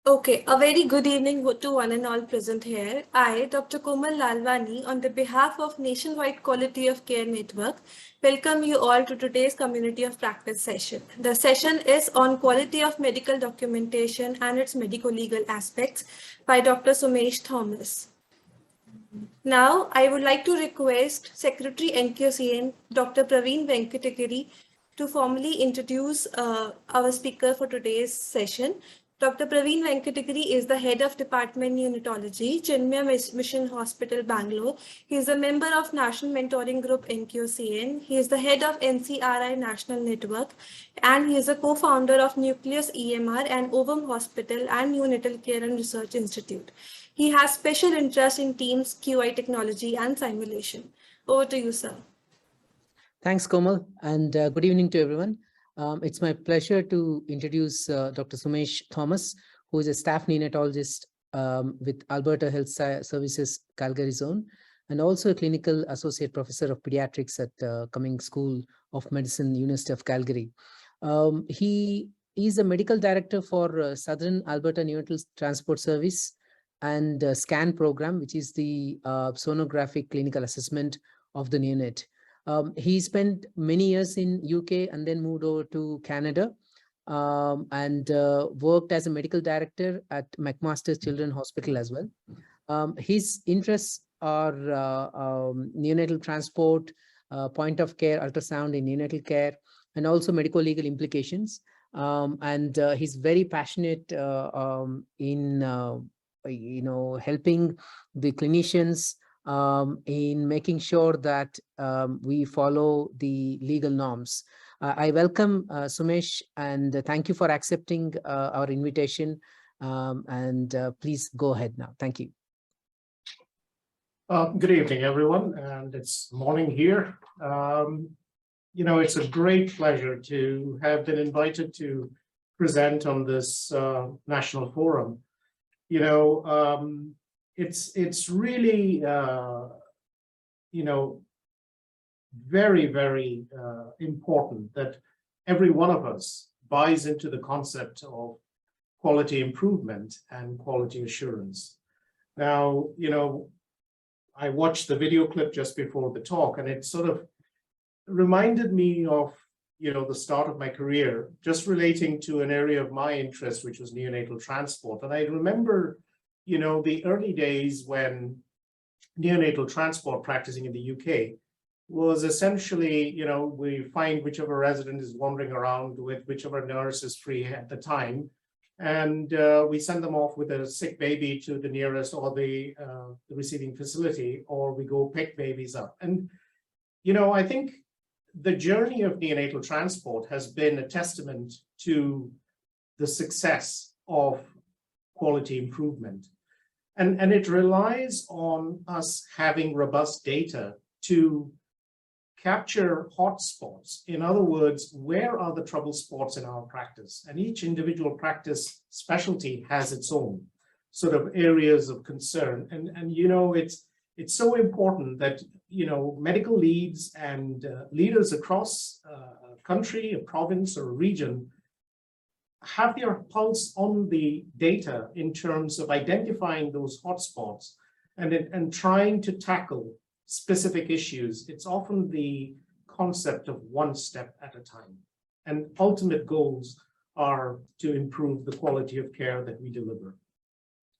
Okay, a very good evening to one and all present here. I, Dr. Komal Lalwani, on the behalf of Nationwide Quality of Care Network, welcome you all to today's Community of Practice session. The session is on quality of medical documentation and its medico-legal aspects by Dr. Sumesh Thomas. Now, I would like to request Secretary NQCN, Dr. Praveen Venkatagiri, to formally introduce our speaker for today's session. Dr. Praveen Venkatagiri is the head of Department Neonatology, Chinmaya Mission Hospital, Bangalore. He is a member of National Mentoring Group NQCN. He is the head of NCRI National Network, and he is a co-founder of Nucleus EMR and Ovum Hospital and Neonatal Care and Research Institute. He has special interest in Teams, QI technology, and simulation. Over to you, sir. Thanks, Komal, and good evening to everyone. It's my pleasure to introduce Dr. Sumesh Thomas, who is a staff neonatologist with Alberta Health Services Calgary Zone, and also a clinical associate professor of pediatrics at Cummings School of Medicine, University of Calgary. He is a medical director for Southern Alberta Neonatal Transport Service and SCAN program, which is the sonographic clinical assessment of the neonate. He spent many years in UK and then moved over to Canada and worked as a medical director at McMaster Children's Hospital as well. His interests are neonatal transport, point of care, ultrasound in neonatal care, and also medical legal implications. And he's very passionate in helping the clinicians in making sure that we follow the legal norms. I welcome Sumesh and thank you for accepting our invitation. And please go ahead now. Thank you. Good evening, everyone, and it's morning here. It's a great pleasure to have been invited to present on this national forum. It's really, very, very important that every one of us buys into the concept of quality improvement and quality assurance. Now, I watched the video clip just before the talk, and it sort of reminded me of, the start of my career, just relating to an area of my interest, which was neonatal transport. And I remember the early days when neonatal transport practicing in the UK was essentially, we find whichever resident is wandering around with whichever nurse is free at the time, and we send them off with a sick baby to the nearest or the receiving facility, or we go pick babies up. And, I think the journey of neonatal transport has been a testament to the success of quality improvement. And it relies on us having robust data to capture hotspots. In other words, where are the trouble spots in our practice? And each individual practice specialty has its own sort of areas of concern. And it's so important that, medical leads and leaders across a country, a province, or a region have their pulse on the data in terms of identifying those hotspots and trying to tackle specific issues. It's often the concept of one step at a time. And ultimate goals are to improve the quality of care that we deliver.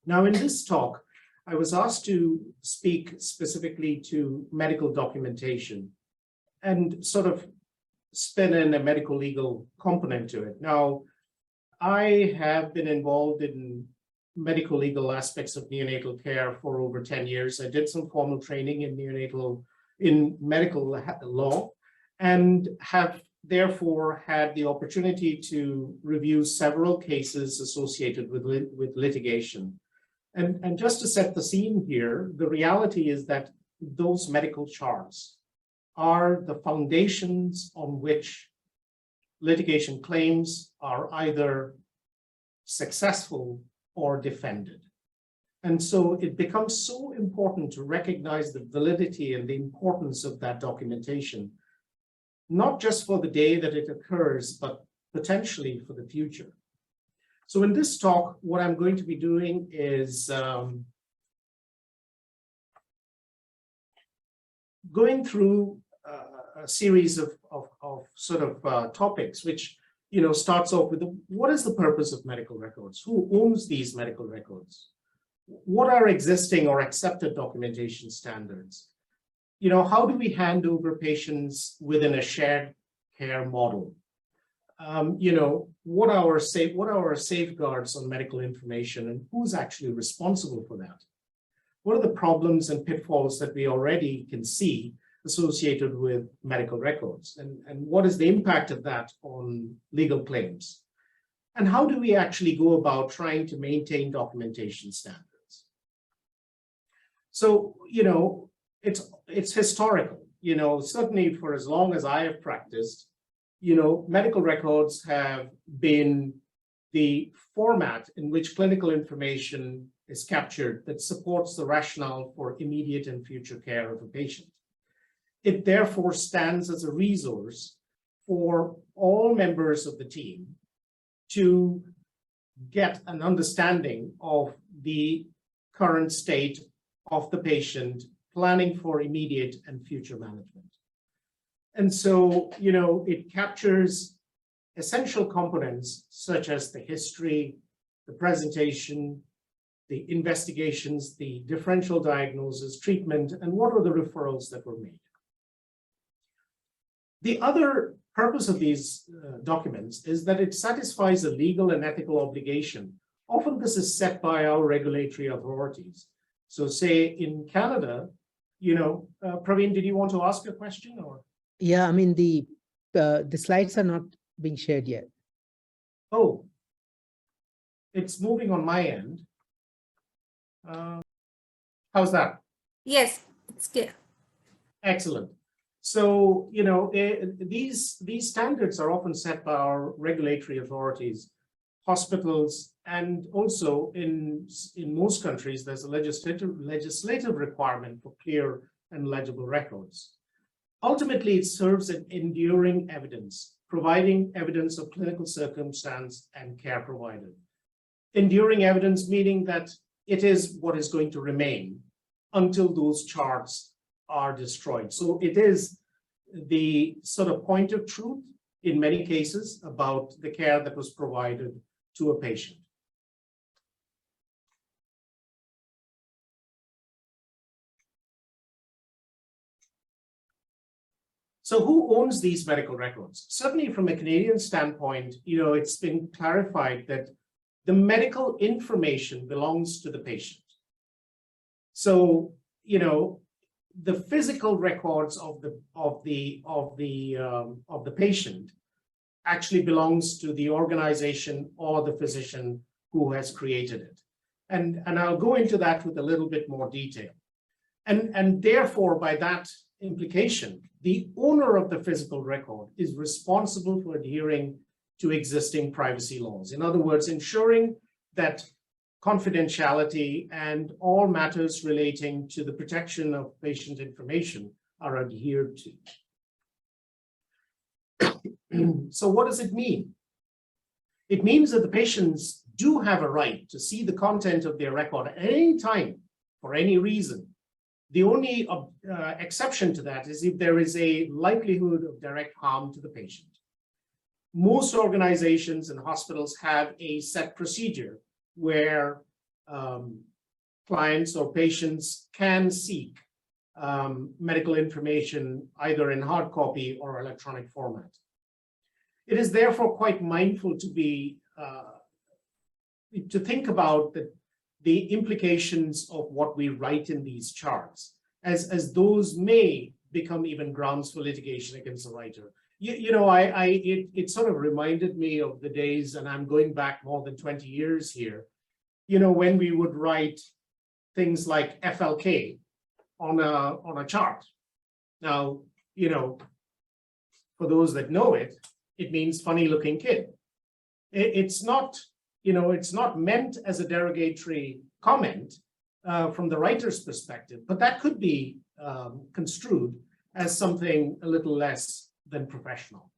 Now, in this talk, I was asked to speak specifically to medical documentation and sort of spin in a medical legal component to it. Now, I have been involved in medical legal aspects of neonatal care for over 10 years. I did some formal training in medical law, and have therefore had the opportunity to review several cases associated with litigation. And just to set the scene here, the reality is that those medical charts are the foundations on which litigation claims are either successful or defended. And so it becomes so important to recognize the validity and the importance of that documentation, not just for the day that it occurs, but potentially for the future. So in this talk, what I'm going to be doing is going through a series of sort of topics, which starts off with what is the purpose of medical records? Who owns these medical records? What are existing or accepted documentation standards? How do we hand over patients within a shared care model? What are our safeguards on medical information, and who's actually responsible for that? What are the problems and pitfalls that we already can see associated with medical records? And what is the impact of that on legal claims? And how do we actually go about trying to maintain documentation standards? So, it's historical. Certainly for as long as I have practiced, medical records have been the format in which clinical information is captured that supports the rationale for immediate and future care of a patient. It therefore stands as a resource for all members of the team to get an understanding of the current state of the patient, planning for immediate and future management. And so, it captures essential components such as the history, the presentation, the investigations, the differential diagnosis, treatment, and what are the referrals that were made. The other purpose of these documents is that it satisfies a legal and ethical obligation. Often this is set by our regulatory authorities. So say in Canada, Praveen, did you want to ask a question or? Yeah, I mean, the slides are not being shared yet. Oh, it's moving on my end. How's that? Yes, it's clear. Excellent. So, these standards are often set by our regulatory authorities, hospitals, and also in most countries, there's a legislative requirement for clear and legible records. Ultimately, it serves an enduring evidence, providing evidence of clinical circumstance and care provided. Enduring evidence meaning that it is what is going to remain until those charts are destroyed. So it is the sort of point of truth in many cases about the care that was provided to a patient. So who owns these medical records? Certainly from a Canadian standpoint, it's been clarified that the medical information belongs to the patient. So, the physical records of the patient actually belongs to the organization or the physician who has created it. And I'll go into that with a little bit more detail. And therefore, by that implication, the owner of the physical record is responsible for adhering to existing privacy laws. In other words, ensuring that confidentiality and all matters relating to the protection of patient information are adhered to. So what does it mean? It means that the patients do have a right to see the content of their record at any time for any reason. The only exception to that is if there is a likelihood of direct harm to the patient. Most organizations and hospitals have a set procedure where clients or patients can seek medical information either in hard copy or electronic format. It is therefore quite mindful to think about the implications of what we write in these charts, as those may become even grounds for litigation against the writer. It sort of reminded me of the days, and I'm going back more than 20 years here, when we would write things like FLK on a chart. Now, for those that know it, it means funny looking kid. It's not meant as a derogatory comment from the writer's perspective, but that could be construed as something a little less than professional.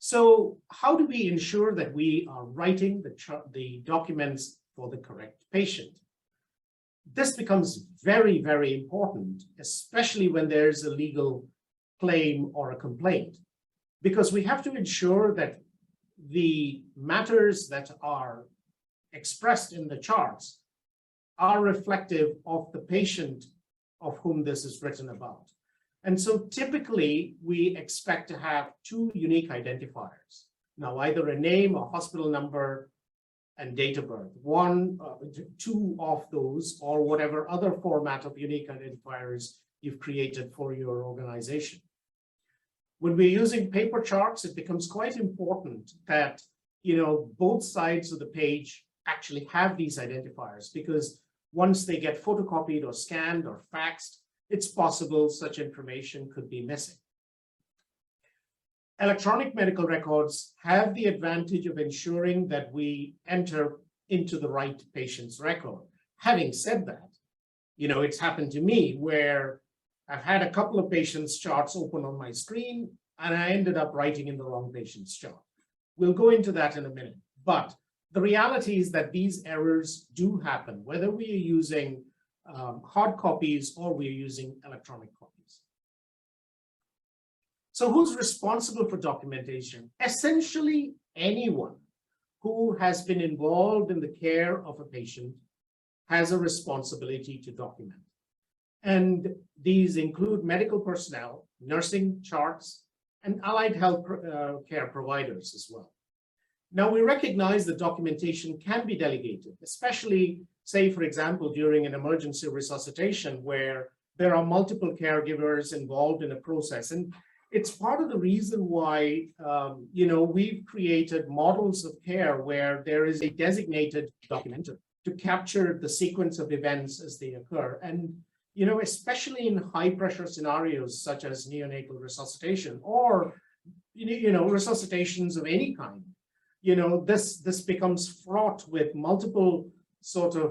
So how do we ensure that we are writing the documents for the correct patient? This becomes very, very important, especially when there's a legal claim or a complaint, because we have to ensure that the matters that are expressed in the charts are reflective of the patient of whom this is written about. And so typically we expect to have two unique identifiers. Now, either a name, a hospital number, and date of birth, two of those, or whatever other format of unique identifiers you've created for your organization. When we're using paper charts, it becomes quite important that, both sides of the page actually have these identifiers, because once they get photocopied or scanned or faxed, it's possible such information could be missing. Electronic medical records have the advantage of ensuring that we enter into the right patient's record. Having said that, it's happened to me where I've had a couple of patients' charts open on my screen and I ended up writing in the wrong patient's chart. We'll go into that in a minute, but the reality is that these errors do happen, whether we are using hard copies or we're using electronic copies. So who's responsible for documentation? Essentially, anyone who has been involved in the care of a patient has a responsibility to document. And these include medical personnel, nursing charts, and allied health care providers as well. Now, we recognize that documentation can be delegated, especially, say, for example, during an emergency resuscitation where there are multiple caregivers involved in a process. And it's part of the reason why, we've created models of care where there is a designated documenter to capture the sequence of events as they occur. And, especially in high pressure scenarios such as neonatal resuscitation or, resuscitations of any kind, this becomes fraught with multiple sort of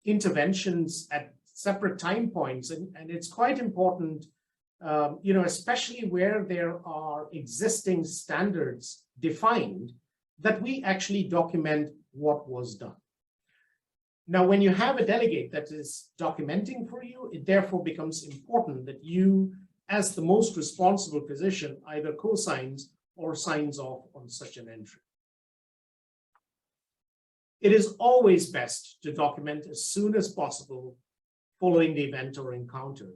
interventions at separate time points. And it's quite important, especially where there are existing standards defined, that we actually document what was done. Now, when you have a delegate that is documenting for you, it therefore becomes important that you, as the most responsible physician, either co-signs or signs off on such an entry. It is always best to document as soon as possible following the event or encounter.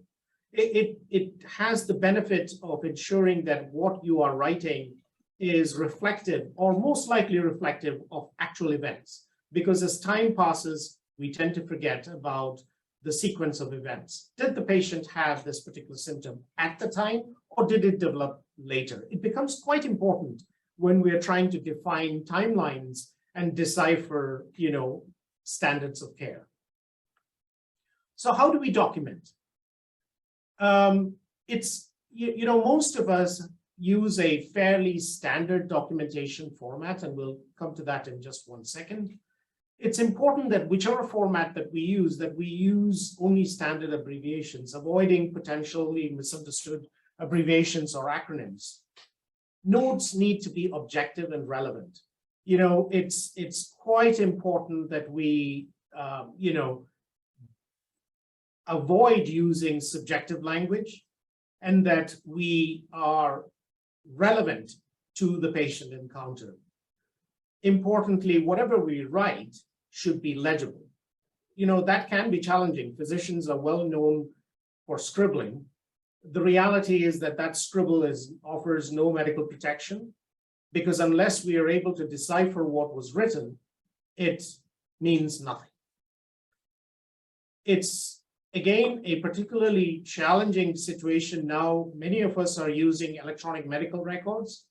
It has the benefit of ensuring that what you are writing is reflective, or most likely reflective, of actual events. Because as time passes, we tend to forget about the sequence of events. Did the patient have this particular symptom at the time, or did it develop later? It becomes quite important when we're trying to define timelines and decipher, standards of care. So how do we document? Most of us use a fairly standard documentation format, and we'll come to that in just one second. It's important that whichever format that we use only standard abbreviations, avoiding potentially misunderstood abbreviations or acronyms. Notes need to be objective and relevant. It's quite important that we, avoid using subjective language, and that we are relevant to the patient encounter. Importantly, whatever we write should be legible. That can be challenging. Physicians are well known for scribbling. The reality is that scribble offers no medical protection, because unless we are able to decipher what was written, it means nothing. It's, again, a particularly challenging situation now. Many of us are using electronic medical records,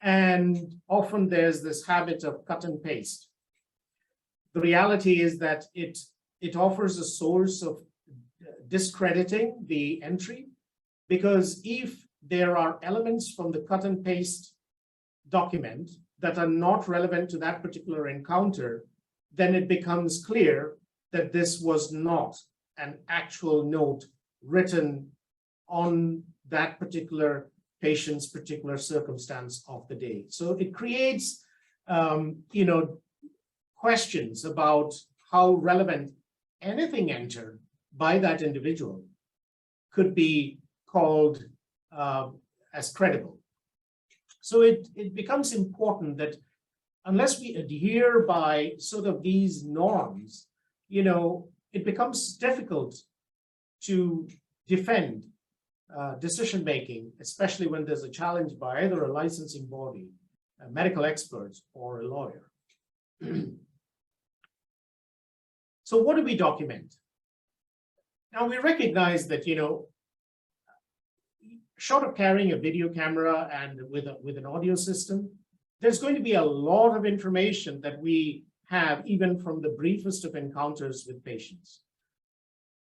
and often there's this habit of cut and paste. The reality is that it offers a source of discrediting the entry, because if there are elements from the cut and paste document that are not relevant to that particular encounter, then it becomes clear that this was not an actual note written on that particular patient's particular circumstance of the day. So it creates, questions about how relevant anything entered by that individual could be called as credible. So it becomes important that unless we adhere by sort of these norms, it becomes difficult to defend decision-making, especially when there's a challenge by either a licensing body, a medical expert, or a lawyer. So what do we document? Now we recognize that, short of carrying a video camera and with an audio system, there's going to be a lot of information that we have even from the briefest of encounters with patients.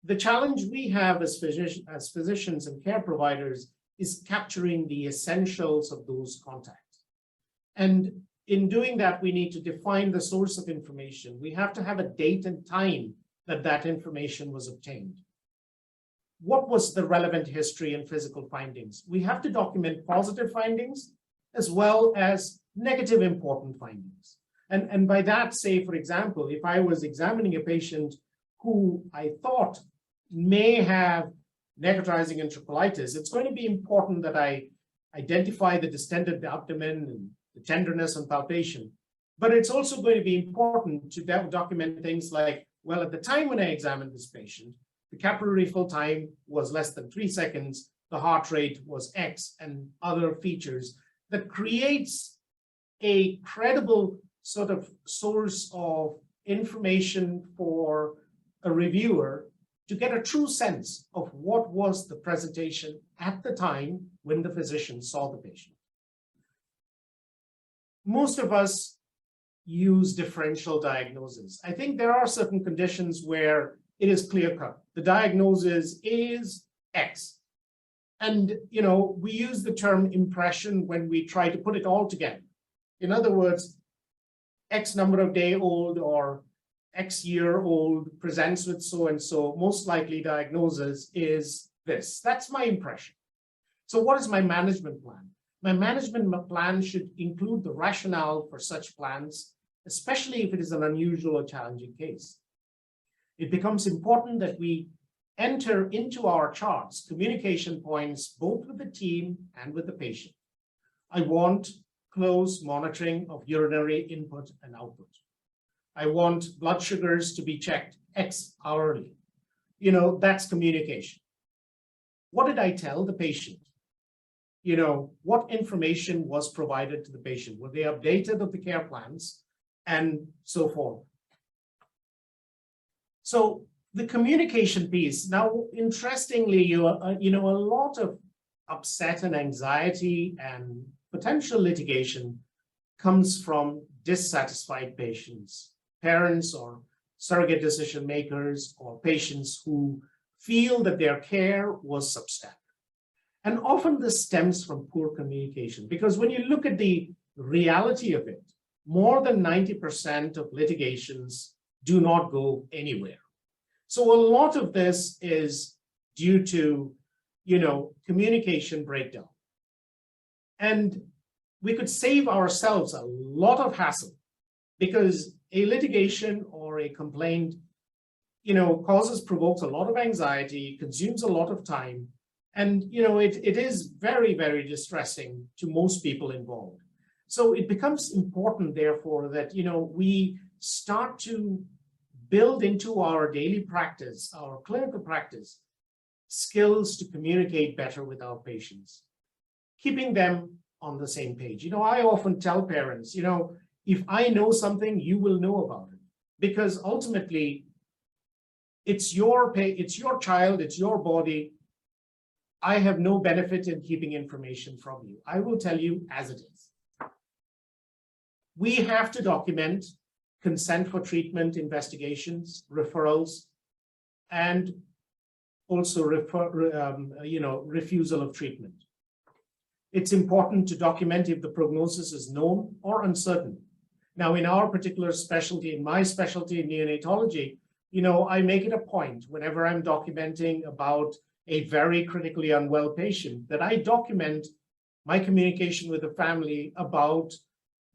The challenge we have as physicians and care providers is capturing the essentials of those contacts. And in doing that, we need to define the source of information. We have to have a date and time that that information was obtained. What was the relevant history and physical findings? We have to document positive findings as well as negative important findings. And by that, say, for example, if I was examining a patient who I thought may have necrotizing enterocolitis, it's going to be important that I identify the distended abdomen and the tenderness and palpation. But it's also going to be important to document things like, well, at the time when I examined this patient, the capillary fill time was less than 3 seconds, the heart rate was X, and other features that creates a credible sort of source of information for a reviewer to get a true sense of what was the presentation at the time when the physician saw the patient. Most of us use differential diagnosis. I think there are certain conditions where it is clear-cut. The diagnosis is X. And, we use the term impression when we try to put it all together. In other words, X number of day old or X year old presents with so-and-so, most likely diagnosis is this. That's my impression. So what is my management plan? My management plan should include the rationale for such plans, especially if it is an unusual or challenging case. It becomes important that we enter into our charts communication points, both with the team and with the patient. I want close monitoring of urinary input and output. I want blood sugars to be checked X hourly. That's communication. What did I tell the patient? What information was provided to the patient? Were they updated of the care plans and so forth? So the communication piece, now, interestingly, a lot of upset and anxiety and potential litigation comes from dissatisfied patients, parents or surrogate decision makers, or patients who feel that their care was substandard. And often this stems from poor communication, because when you look at the reality of it, more than 90% of litigations do not go anywhere. So a lot of this is due to, communication breakdown. And we could save ourselves a lot of hassle, because a litigation or a complaint, provokes a lot of anxiety, consumes a lot of time. And, it is very, very distressing to most people involved. So it becomes important, therefore, that, we start to build into our daily practice, our clinical practice, skills to communicate better with our patients, keeping them on the same page. I often tell parents, if I know something, you will know about it, because ultimately it's your child, it's your body. I have no benefit in keeping information from you. I will tell you as it is. We have to document consent for treatment investigations, referrals, and also refusal of treatment. It's important to document if the prognosis is known or uncertain. Now, in our particular specialty, in my specialty in neonatology, I make it a point whenever I'm documenting about a very critically unwell patient that I document my communication with the family about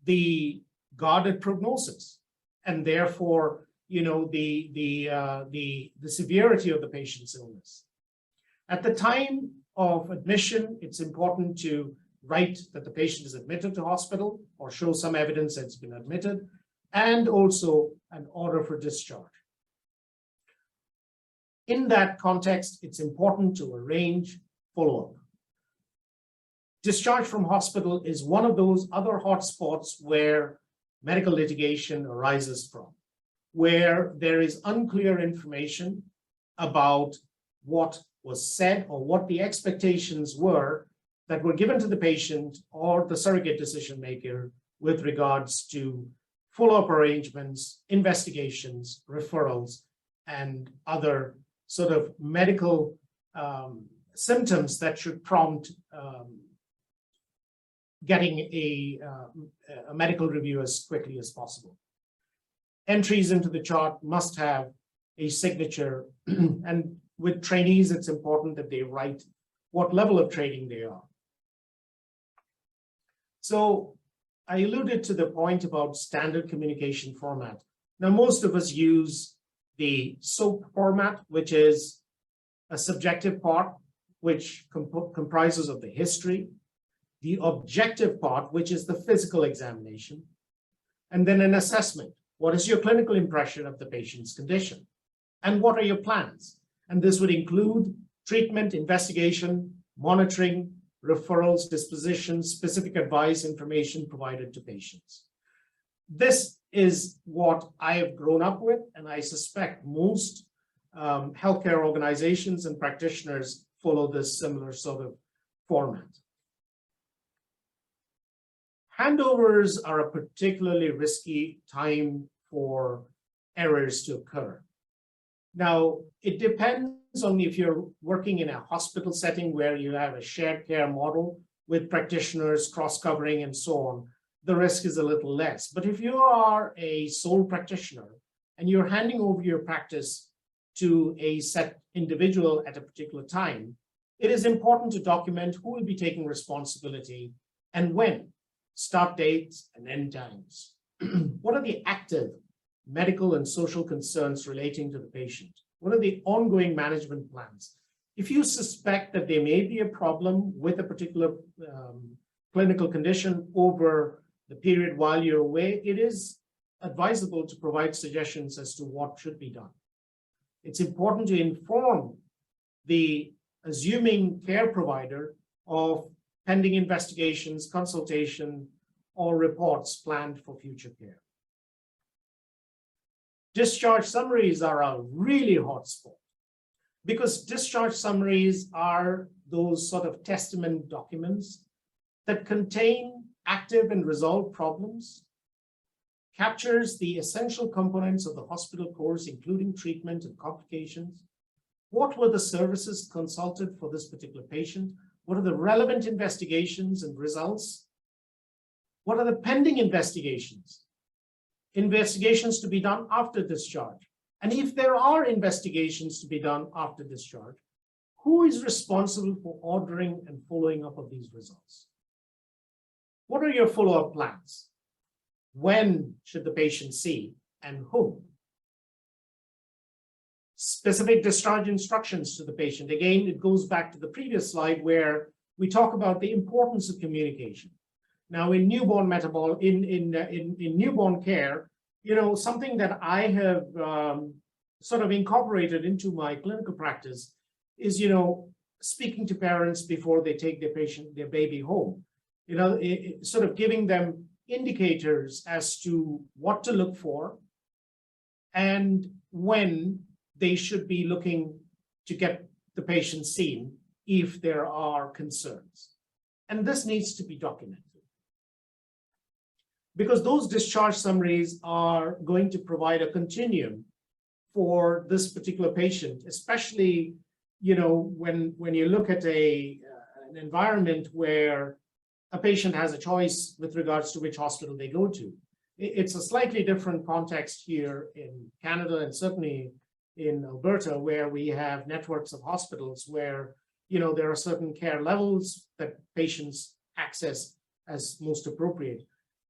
the guarded prognosis, and therefore, the severity of the patient's illness. At the time of admission, it's important to write that the patient is admitted to hospital or show some evidence that it's been admitted, and also an order for discharge. In that context, it's important to arrange follow-up. Discharge from hospital is one of those other hotspots where medical litigation arises from, where there is unclear information about what was said or what the expectations were that were given to the patient or the surrogate decision maker with regards to follow-up arrangements, investigations, referrals, and other sort of medical symptoms that should prompt getting a medical review as quickly as possible. Entries into the chart must have a signature, and with trainees, it's important that they write what level of training they are. So I alluded to the point about standard communication format. Now, most of us use the SOAP format, which is a subjective part, which comprises of the history, the objective part, which is the physical examination, and then an assessment. What is your clinical impression of the patient's condition? And what are your plans? And this would include treatment, investigation, monitoring, referrals, dispositions, specific advice, information provided to patients. This is what I have grown up with, and I suspect most healthcare organizations and practitioners follow this similar sort of format. Handovers are a particularly risky time for errors to occur. Now, it depends on if you're working in a hospital setting where you have a shared care model with practitioners, cross-covering, and so on. The risk is a little less. But if you are a sole practitioner and you're handing over your practice to a set individual at a particular time, it is important to document who will be taking responsibility and when, start dates and end times. What are the active medical and social concerns relating to the patient? What are the ongoing management plans? If you suspect that there may be a problem with a particular clinical condition over the period while you're away, it is advisable to provide suggestions as to what should be done. It's important to inform the assuming care provider of pending investigations, consultation, or reports planned for future care. Discharge summaries are a really hot spot because discharge summaries are those sort of testament documents that contain active and resolved problems, captures the essential components of the hospital course, including treatment and complications. What were the services consulted for this particular patient? What are the relevant investigations and results? What are the pending investigations? Investigations to be done after discharge. And if there are investigations to be done after discharge, who is responsible for ordering and following up of these results? What are your follow-up plans? When should the patient see and whom? Specific discharge instructions to the patient. Again, it goes back to the previous slide where we talk about the importance of communication. Now, in newborn in newborn care, something that I have sort of incorporated into my clinical practice is, speaking to parents before they take their baby home. Sort of giving them indicators as to what to look for and when they should be looking to get the patient seen if there are concerns. And this needs to be documented, because those discharge summaries are going to provide a continuum for this particular patient, especially, when you look at an environment where a patient has a choice with regards to which hospital they go to. It's a slightly different context here in Canada and certainly in Alberta, where we have networks of hospitals where, there are certain care levels that patients access as most appropriate.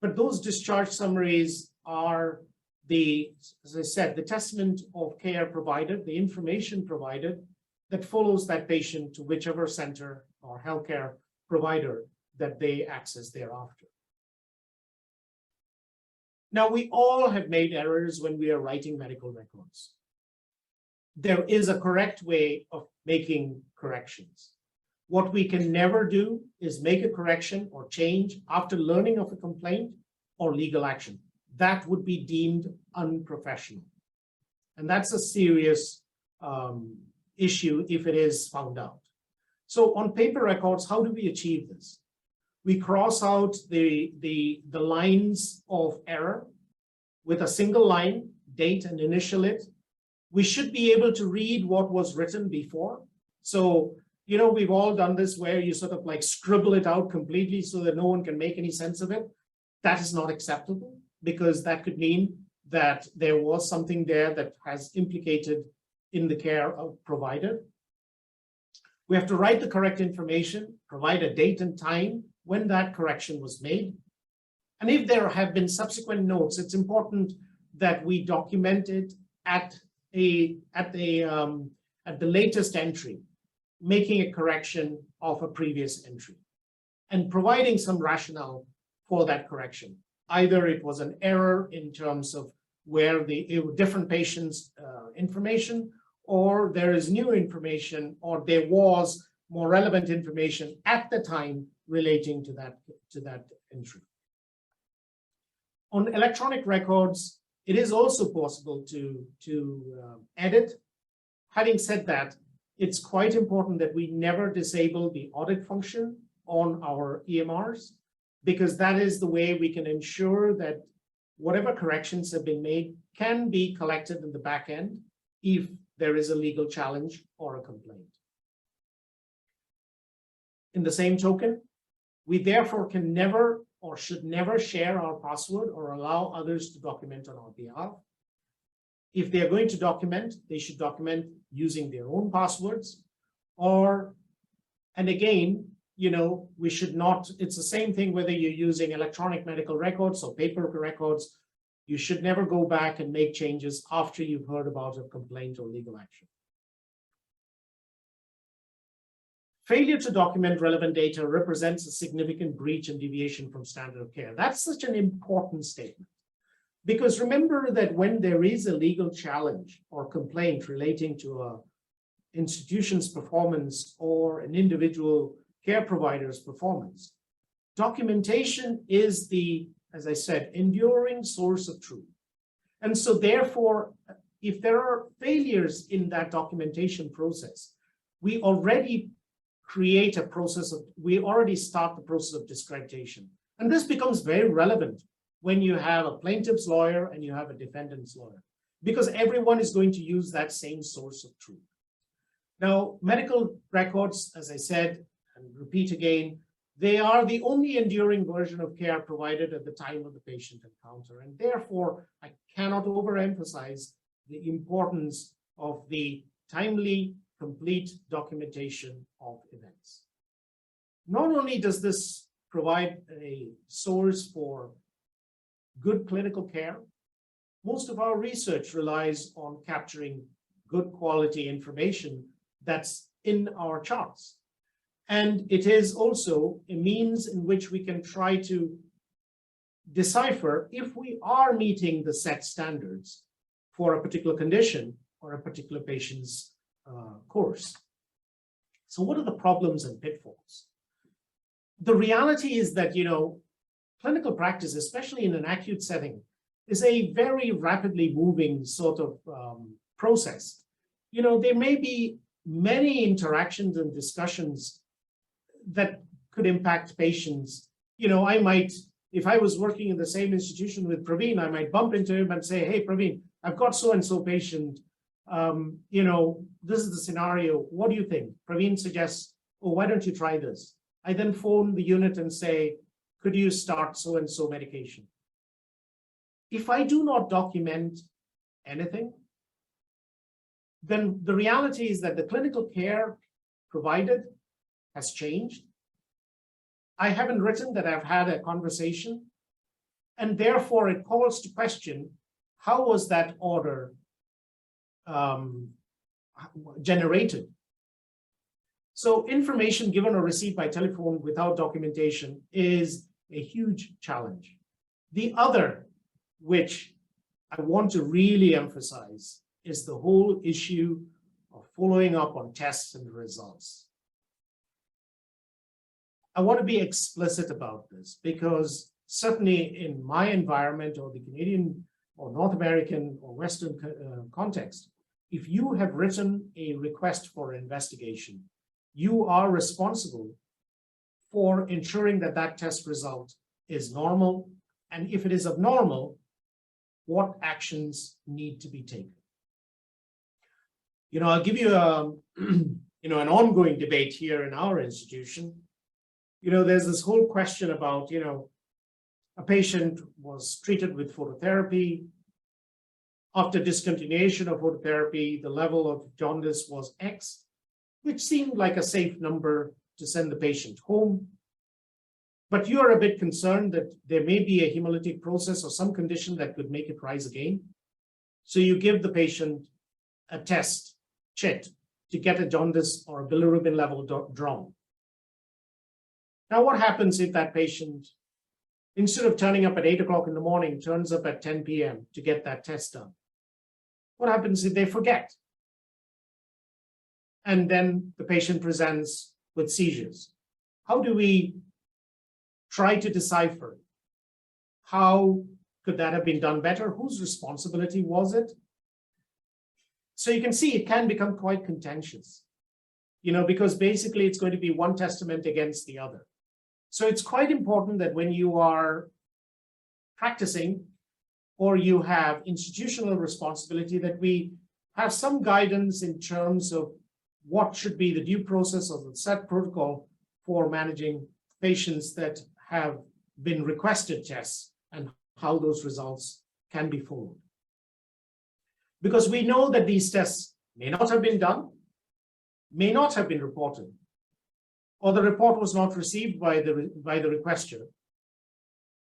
But those discharge summaries are as I said, the testament of care provided, the information provided that follows that patient to whichever center or healthcare provider that they access thereafter. Now, we all have made errors when we are writing medical records. There is a correct way of making corrections. What we can never do is make a correction or change after learning of a complaint or legal action. That would be deemed unprofessional. And that's a serious issue if it is found out. So on paper records, how do we achieve this? We cross out the lines of error with a single line, date, and initial it. We should be able to read what was written before. So, you know, we've all done this where you sort of like scribble it out completely so that no one can make any sense of it. That is not acceptable, because that could mean that there was something there that has implicated in the care provided. We have to write the correct information, provide a date and time when that correction was made. And if there have been subsequent notes, it's important that we document it at the latest entry, making a correction of a previous entry and providing some rationale for that correction. Either it was an error in terms of where the different patients' information, or there is new information, or there was more relevant information at the time relating to that entry. On electronic records, it is also possible to edit. Having said that, it's quite important that we never disable the audit function on our EMRs, because that is the way we can ensure that whatever corrections have been made can be collected in the back end if there is a legal challenge or a complaint. In the same token, we therefore can never or should never share our password or allow others to document on our behalf. If they are going to document, they should document using their own passwords, and again, you know, we should not, it's the same thing whether you're using electronic medical records or paper records. You should never go back and make changes after you've heard about a complaint or legal action. Failure to document relevant data represents a significant breach and deviation from standard of care. That's such an important statement, because remember that when there is a legal challenge or complaint relating to an institution's performance or an individual care provider's performance, documentation is the, as I said, enduring source of truth. And so therefore, if there are failures in that documentation process, we already create a process of, we already start the process of discreditation. And this becomes very relevant when you have a plaintiff's lawyer and you have a defendant's lawyer, because everyone is going to use that same source of truth. Now, medical records, as I said, and repeat again, they are the only enduring version of care provided at the time of the patient encounter. And therefore, I cannot overemphasize the importance of the timely, complete documentation of events. Not only does this provide a source for good clinical care, most of our research relies on capturing good quality information that's in our charts. And it is also a means in which we can try to decipher if we are meeting the set standards for a particular condition or a particular patient's course. So what are the problems and pitfalls? The reality is that, you know, clinical practice, especially in an acute setting, is a very rapidly moving sort of process. You know, there may be many interactions and discussions that could impact patients. You know, I might, if I was working in the same institution with Praveen, I might bump into him and say, hey, Praveen, I've got so-and-so patient. You know, this is the scenario. What do you think? Praveen suggests, oh, why don't you try this? I then phone the unit and say, could you start so-and-so medication? If I do not document anything, then the reality is that the clinical care provided has changed. I haven't written that I've had a conversation, and therefore it calls to question, how was that order generated? So information given or received by telephone without documentation is a huge challenge. The other, which I want to really emphasize, is the whole issue of following up on tests and results. I want to be explicit about this because certainly in my environment or the Canadian or North American or Western context, if you have written a request for investigation, you are responsible for ensuring that that test result is normal. And if it is abnormal, what actions need to be taken? I'll give you an ongoing debate here in our institution. There's this whole question about, a patient was treated with phototherapy. After discontinuation of phototherapy, the level of jaundice was X, which seemed like a safe number to send the patient home. But you're a bit concerned that there may be a hemolytic process or some condition that could make it rise again. So you give the patient a test, CHIT, to get a jaundice or a bilirubin level drawn. Now, what happens if that patient, instead of turning up at 8 o'clock in the morning, turns up at 10 p.m. to get that test done? What happens if they forget? And then the patient presents with seizures. How do we try to decipher? How could that have been done better? Whose responsibility was it? So you can see it can become quite contentious, because basically it's going to be one testament against the other. So it's quite important that when you are practicing or you have institutional responsibility, that we have some guidance in terms of what should be the due process of the set protocol for managing patients that have been requested tests and how those results can be followed. Because we know that these tests may not have been done, may not have been reported, or the report was not received by the requester,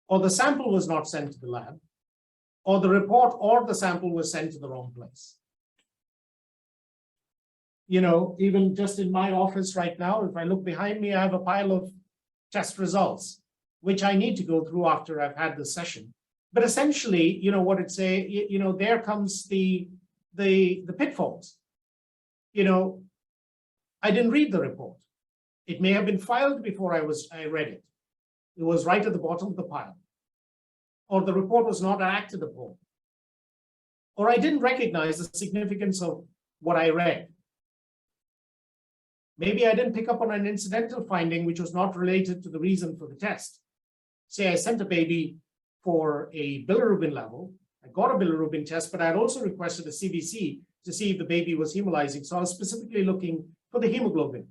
or the sample was not sent to the lab, or the report or the sample was sent to the wrong place. Even just in my office right now, if I look behind me, I have a pile of test results, which I need to go through after I've had this session. But essentially, what it say, there comes the pitfalls. I didn't read the report. It may have been filed before I read it. It was right at the bottom of the pile. Or the report was not acted upon. Or I didn't recognize the significance of what I read. Maybe I didn't pick up on an incidental finding which was not related to the reason for the test. Say I sent a baby for a bilirubin level. I got a bilirubin test, but I had also requested a CBC to see if the baby was hemolyzing. So I was specifically looking for the hemoglobin.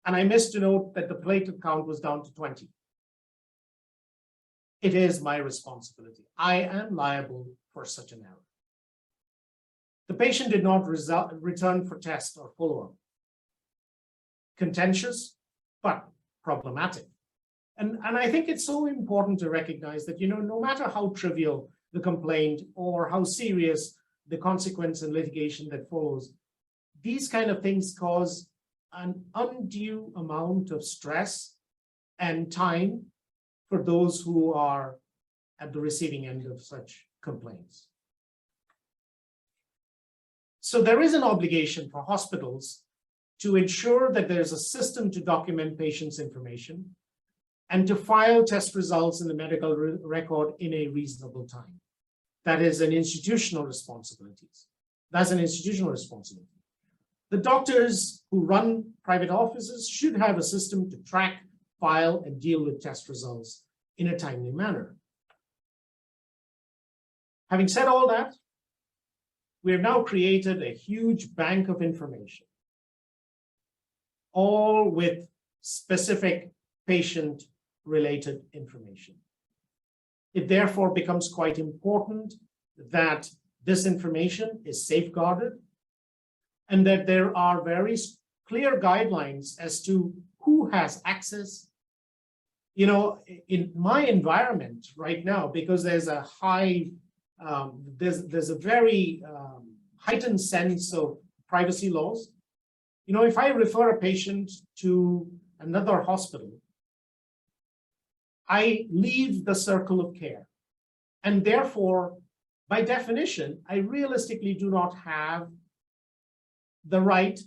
And I missed to note that the platelet count was down to 20. It is my responsibility. I am liable for such an error. The patient did not return for test or follow-up. Contentious, but problematic. And I think it's so important to recognize that, no matter how trivial the complaint or how serious the consequence and litigation that follows, these kind of things cause an undue amount of stress and time for those who are at the receiving end of such complaints. So there is an obligation for hospitals to ensure that there's a system to document patients' information and to file test results in the medical record in a reasonable time. That is an institutional responsibility. That's an institutional responsibility. The doctors who run private offices should have a system to track, file, and deal with test results in a timely manner. Having said all that, we have now created a huge bank of information, all with specific patient-related information. It therefore becomes quite important that this information is safeguarded and that there are very clear guidelines as to who has access in my environment right now, because there's a high, there's a very heightened sense of privacy laws. If I refer a patient to another hospital, I leave the circle of care. And therefore, by definition, I realistically do not have the right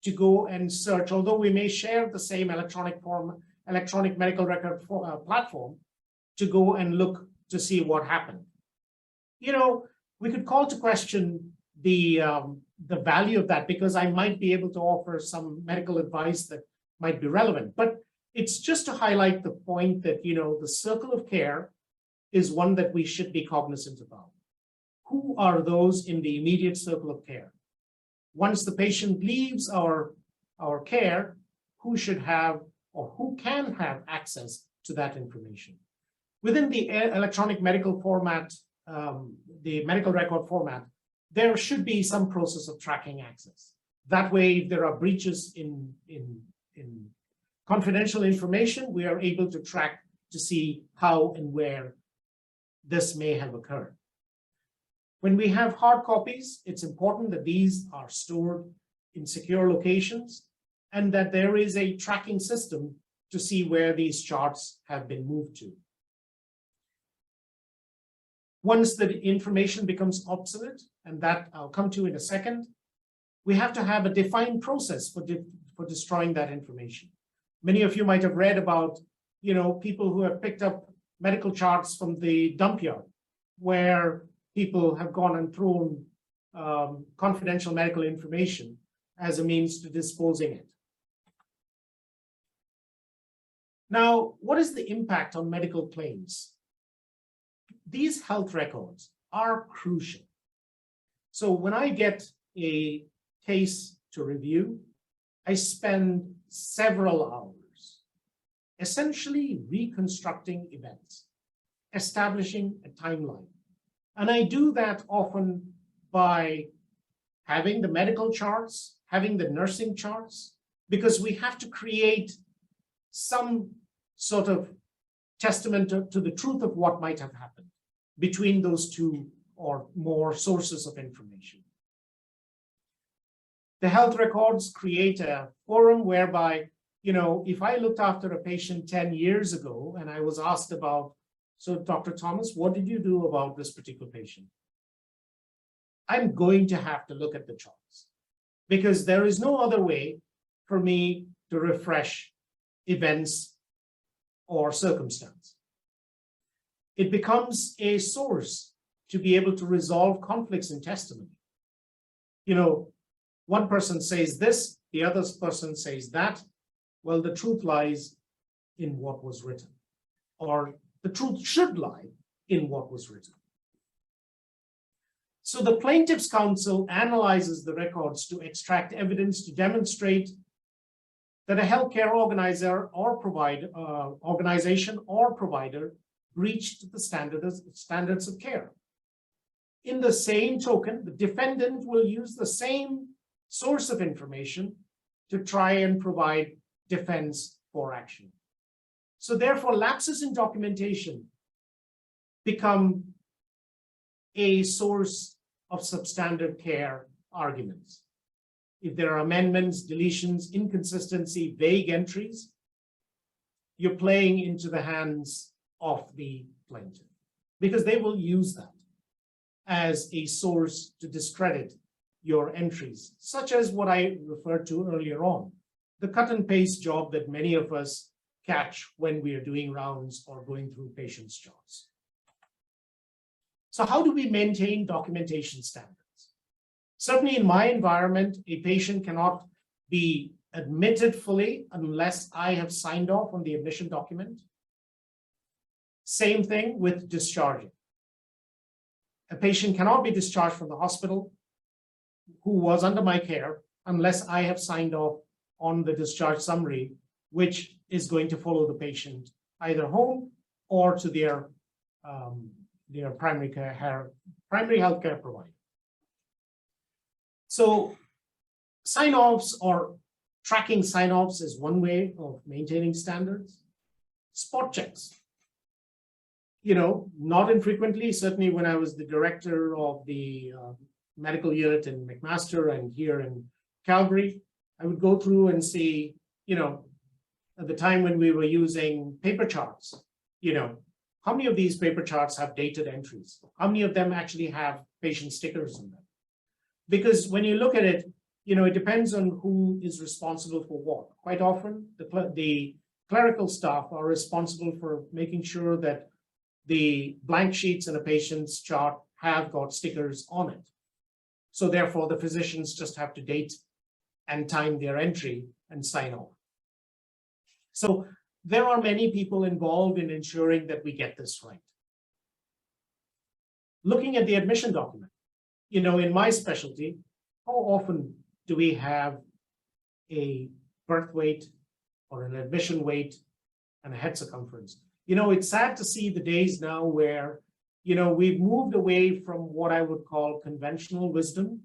to go and search, although we may share the same electronic medical record platform, to go and look to see what happened. We could call to question the value of that, because I might be able to offer some medical advice that might be relevant. But it's just to highlight the point that, the circle of care is one that we should be cognizant about. Who are those in the immediate circle of care? Once the patient leaves our care, who should have or who can have access to that information? Within the electronic medical format, the medical record format, there should be some process of tracking access. That way, if there are breaches in confidential information, we are able to track to see how and where this may have occurred. When we have hard copies, it's important that these are stored in secure locations and that there is a tracking system to see where these charts have been moved to. Once the information becomes obsolete, and that I'll come to in a second, we have to have a defined process for destroying that information. Many of you might have read about, people who have picked up medical charts from the dump yard, where people have gone and thrown confidential medical information as a means to disposing it. Now, what is the impact on medical claims? These health records are crucial. So when I get a case to review, I spend several hours essentially reconstructing events, establishing a timeline. And I do that often by having the medical charts, having the nursing charts, because we have to create some sort of testament to the truth of what might have happened between those two or more sources of information. The health records create a forum whereby, if I looked after a patient 10 years ago and I was asked about, so Dr. Thomas, what did you do about this particular patient? I'm going to have to look at the charts, because there is no other way for me to refresh events or circumstance. It becomes a source to be able to resolve conflicts in testimony. One person says this, the other person says that. Well, the truth lies in what was written, or the truth should lie in what was written. So the plaintiff's counsel analyzes the records to extract evidence to demonstrate that a healthcare organization or provider breached the standards of care. In the same token, the defendant will use the same source of information to try and provide defense for action. So therefore, lapses in documentation become a source of substandard care arguments. If there are amendments, deletions, inconsistency, vague entries, you're playing into the hands of the plaintiff, because they will use that as a source to discredit your entries, such as what I referred to earlier on, the cut and paste job that many of us catch when we are doing rounds or going through patients' charts. So how do we maintain documentation standards? Certainly in my environment, a patient cannot be admitted fully unless I have signed off on the admission document. Same thing with discharging. A patient cannot be discharged from the hospital who was under my care unless I have signed off on the discharge summary, which is going to follow the patient either home or to their primary healthcare provider. So sign-offs or tracking sign-offs is one way of maintaining standards. spot checks. Not infrequently, certainly when I was the director of the medical unit in McMaster and here in Calgary, I would go through and see, at the time when we were using paper charts, how many of these paper charts have dated entries? How many of them actually have patient stickers on them? Because when you look at it, it depends on who is responsible for what. Quite often, the clerical staff are responsible for making sure that the blank sheets in a patient's chart have got stickers on it. So therefore, the physicians just have to date and time their entry and sign off. So there are many people involved in ensuring that we get this right. Looking at the admission document, in my specialty, how often do we have a birth weight or an admission weight and a head circumference? It's sad to see the days now where, we've moved away from what I would call conventional wisdom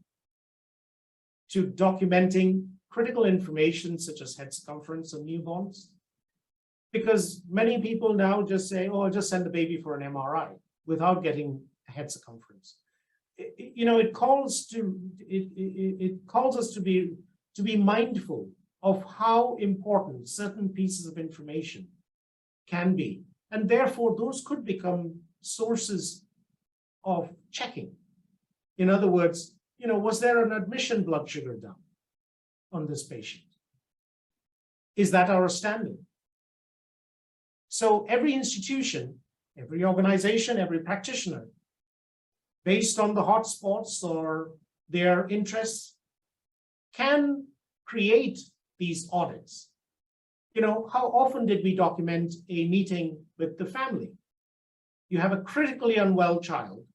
to documenting critical information such as head circumference of newborns. Because many people now just say, oh, I'll just send the baby for an MRI without getting a head circumference. It calls us to be mindful of how important certain pieces of information can be. And therefore, those could become sources of checking. In other words, was there an admission blood sugar done on this patient? Is that our standard? So every institution, every organization, every practitioner, based on the hotspots or their interests, can create these audits. How often did we document a meeting with the family? You have a critically unwell child.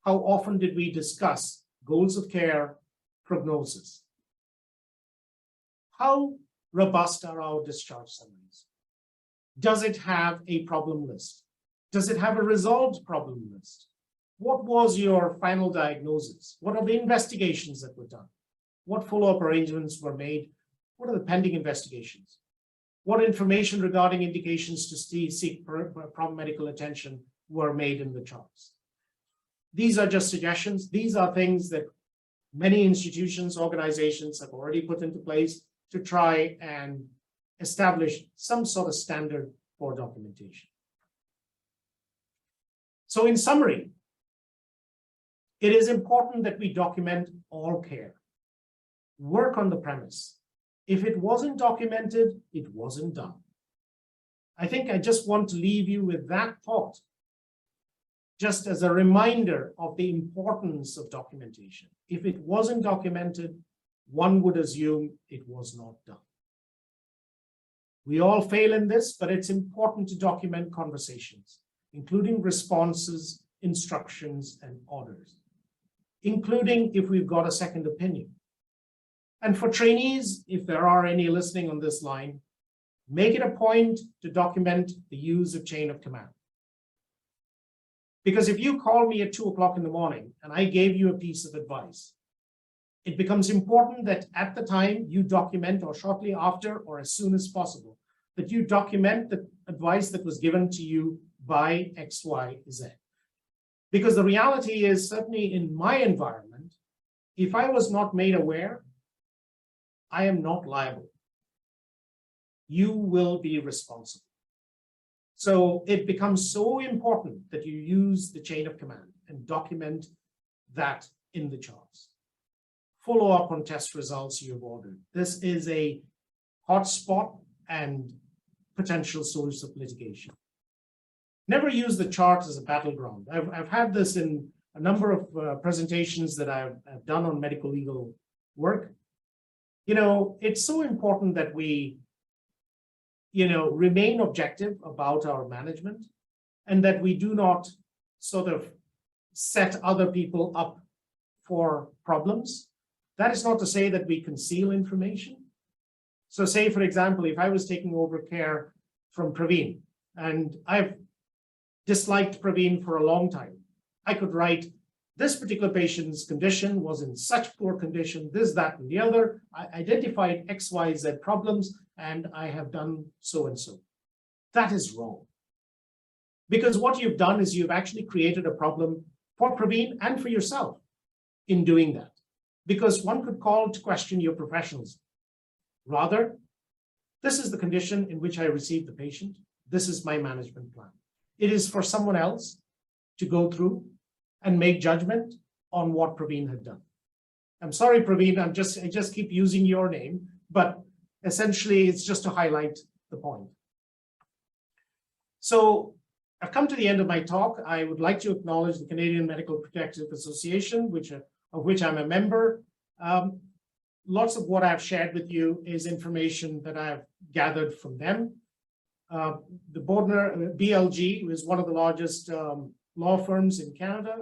How often did we discuss goals of care, prognosis? How robust are our discharge summaries? Does it have a problem list? Does it have a resolved problem list? What was your final diagnosis? What are the investigations that were done? What follow-up arrangements were made? What are the pending investigations? What information regarding indications to seek prompt medical attention were made in the charts? These are just suggestions. These are things that many institutions, organizations have already put into place to try and establish some sort of standard for documentation. So in summary, it is important that we document all care. Work on the premise. If it wasn't documented, it wasn't done. I think I just want to leave you with that thought, just as a reminder of the importance of documentation. If it wasn't documented, one would assume it was not done. We all fail in this, but it's important to document conversations, including responses, instructions, and orders, including if we've got a second opinion. And for trainees, if there are any listening on this line, make it a point to document the use of chain of command. Because if you call me at 2 o'clock in the morning and I gave you a piece of advice, it becomes important that at the time you document, or shortly after, or as soon as possible, that you document the advice that was given to you by X, Y, Z. Because the reality is, certainly in my environment, if I was not made aware, I am not liable. You will be responsible. So it becomes so important that you use the chain of command and document that in the charts. Follow up on test results you've ordered. This is a hotspot and potential source of litigation. Never use the chart as a battleground. I've had this in a number of presentations that I've done on medical legal work. It's so important that we remain objective about our management, and that we do not sort of set other people up for problems. That is not to say that we conceal information. So say, for example, if I was taking over care from Praveen, and I've disliked Praveen for a long time, I could write, this particular patient's condition was in such poor condition, this, that, and the other. I identified X, Y, Z problems, and I have done so and so. that is wrong. Because what you've done is you've actually created a problem for Praveen and for yourself in doing that. Because one could call to question your professionalism. Rather, this is the condition in which I received the patient. This is my management plan. It is for someone else to go through and make judgment on what Praveen had done. I'm sorry, Praveen, I just keep using your name, but essentially it's just to highlight the point. So I've come to the end of my talk. I would like to acknowledge the Canadian Medical Protective Association, of which I'm a member. Lots of what I've shared with you is information that I've gathered from them. The Bodner BLG is one of the largest law firms in Canada.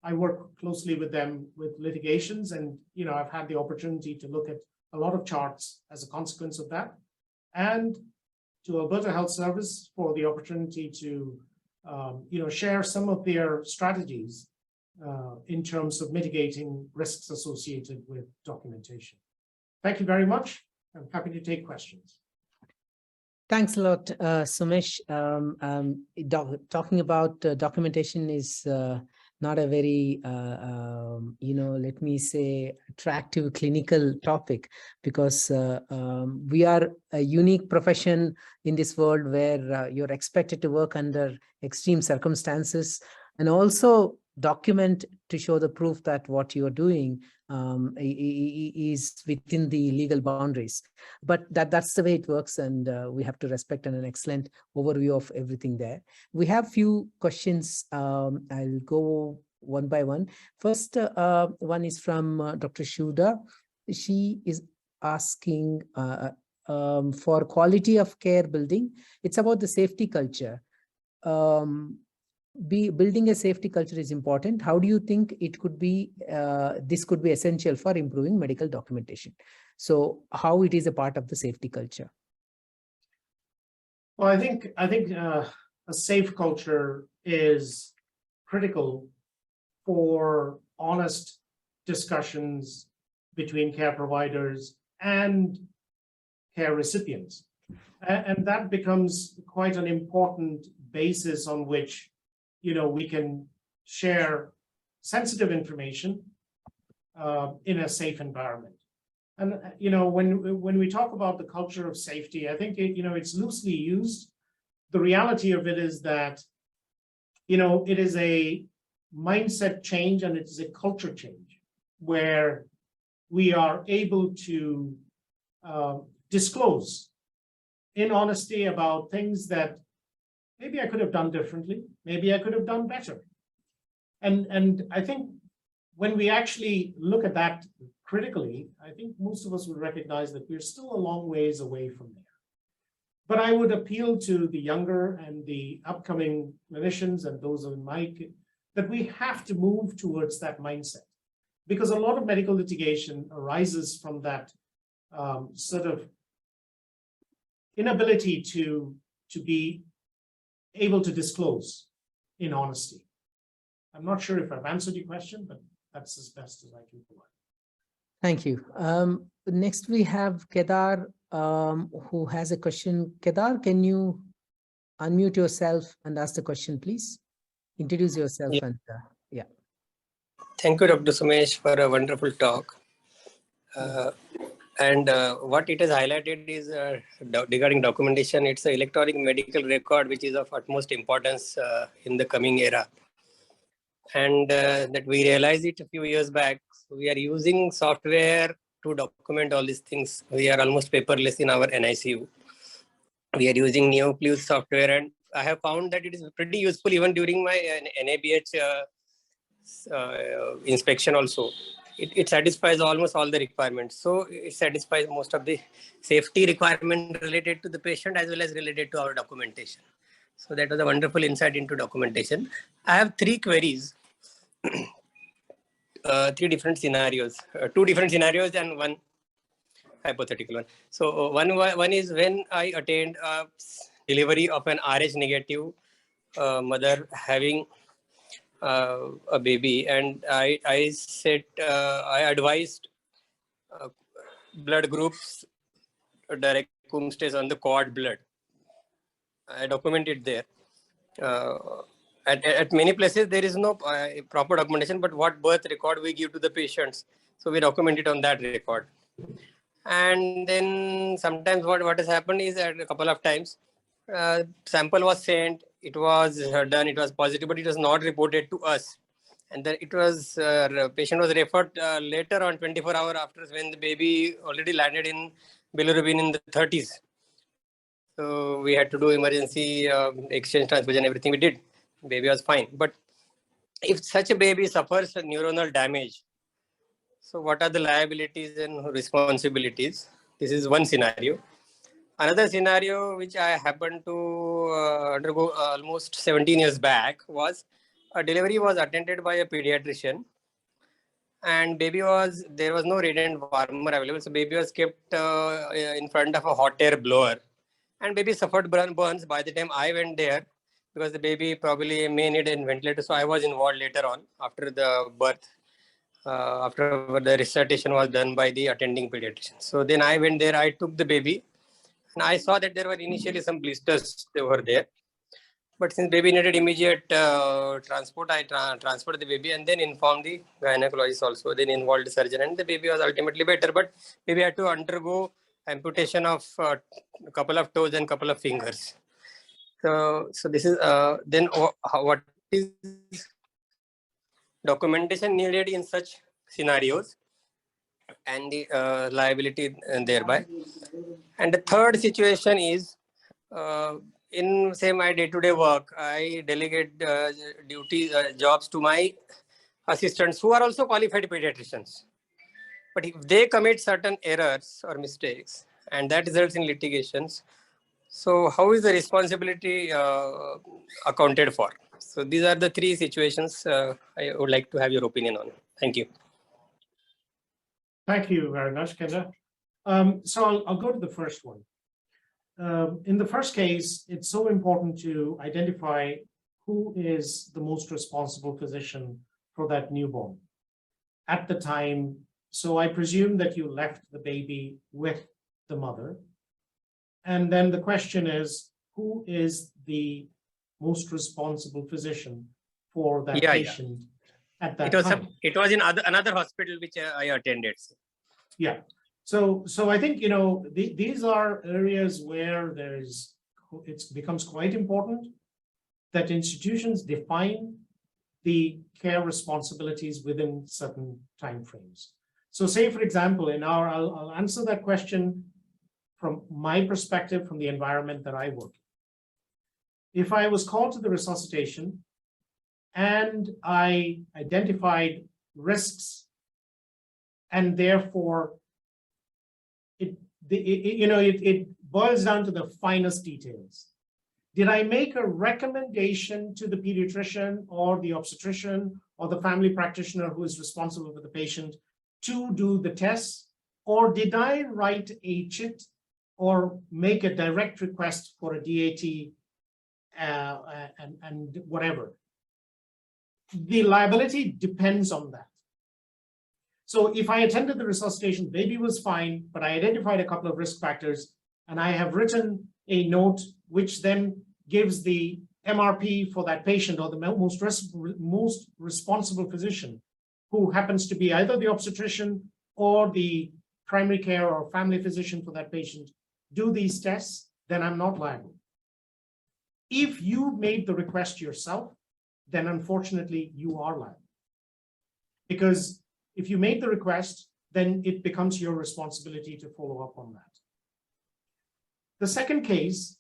I work closely with them with litigations, and I've had the opportunity to look at a lot of charts as a consequence of that. And to Alberta Health Service for the opportunity to share some of their strategies in terms of mitigating risks associated with documentation. Thank you very much. I'm happy to take questions. Thanks a lot, Sumesh. Talking about documentation is not a very, let me say, attractive clinical topic, because we are a unique profession in this world where you're expected to work under extreme circumstances and also document to show the proof that what you're doing is within the legal boundaries. But that's the way it works, and we have to respect an excellent overview of everything there. We have few questions. I'll go one by one. First one is from Dr. Shuda. She is asking for quality of care building. It's about the safety culture. Building a safety culture is important. How do you think it could be, this could be essential for improving medical documentation? So how it is a part of the safety culture? Well, I think a safe culture is critical for honest discussions between care providers and care recipients. And that becomes quite an important basis on which we can share sensitive information in a safe environment. And when we talk about the culture of safety, I think it's loosely used. The reality of it is that it is a mindset change and it is a culture change where we are able to disclose in honesty about things that maybe I could have done differently, maybe I could have done better. And I think when we actually look at that critically, I think most of us would recognize that we're still a long ways away from there. But I would appeal to the younger and the upcoming clinicians and those in my, that we have to move towards that mindset, because a lot of medical litigation arises from that sort of inability to be able to disclose in honesty. I'm not sure if I've answered your question, but that's as best as I can provide. Thank you. Next we have Kedar, who has a question. Kedar, can you unmute yourself and ask the question, please? Introduce yourself. Yeah. And yeah. Thank you, Dr. Sumesh, for a wonderful talk. And what it has highlighted is regarding documentation. It's an electronic medical record, which is of utmost importance in the coming era. And that we realized it a few years back. So we are using software to document all these things. We are almost paperless in our NICU. We are using NeoClues software, and I have found that it is pretty useful even during my NABH inspection also. It satisfies almost all the requirements. So it satisfies most of the safety requirement related to the patient as well as related to our documentation. So that was a wonderful insight into documentation. I have 3 queries, 3 different scenarios, 2 different scenarios and 1 hypothetical one. So one is when I attained a delivery of an Rh negative mother having a baby, and I said I advised blood groups direct cum stays on the cord blood. I document it there. At many places, there is no proper documentation, but what birth record we give to the patients. So we document it on that record. And then sometimes what has happened is that a couple of times, sample was sent, it was done, it was positive, but it was not reported to us. And then it was, patient was referred later on 24 hours after, when the baby already landed in bilirubin in the 30s. So we had to do emergency exchange transfusion, everything we did. Baby was fine. But if such a baby suffers a neuronal damage, so what are the liabilities and responsibilities? This is one scenario. Another scenario which I happened to undergo almost 17 years back was a delivery was attended by a pediatrician, and there was no radiant warmer available, so baby was kept in front of a hot air blower, and baby suffered burns by the time I went there, because the baby probably may need a ventilator. So I was involved later on after the birth, after the resuscitation was done by the attending pediatrician. So then I went there, I took the baby, and I saw that there were initially some blisters over there. But since baby needed immediate transport, I transferred the baby and then informed the gynecologist also. Then involved the surgeon, and the baby was ultimately better. But baby had to undergo amputation of a couple of toes and couple of fingers. So this is then what is documentation needed in such scenarios, and the liability thereby. And the third situation is, in say my day-to-day work, I delegate jobs to my assistants who are also qualified pediatricians. But if they commit certain errors or mistakes, and that results in litigations, so how is the responsibility accounted for? So these are the three situations I would like to have your opinion on. Thank you. Thank you very much, Kendra. So I'll go to the first one. In the first case, it's so important to identify who is the most responsible physician for that newborn at the time. So I presume that you left the baby with the mother. And then the question is, who is the most responsible physician for that patient at that time? It was in another hospital which I attended. Yeah. So I think, you know, these are areas where it becomes quite important that institutions define the care responsibilities within certain timeframes. So say, for example, I'll answer that question from my perspective, from the environment that I work in. If I was called to the resuscitation and I identified risks, and therefore it boils down to the finest details. Did I make a recommendation to the pediatrician or the obstetrician or the family practitioner who is responsible for the patient to do the tests? Or did I write a chit or make a direct request for a DAT and whatever? The liability depends on that. So if I attended the resuscitation, baby was fine, but I identified a couple of risk factors, and I have written a note which then gives the MRP for that patient, or the most responsible physician, who happens to be either the obstetrician or the primary care or family physician for that patient, do these tests, then I'm not liable. If you made the request yourself, then unfortunately you are liable. Because if you made the request, then it becomes your responsibility to follow up on that. The second case,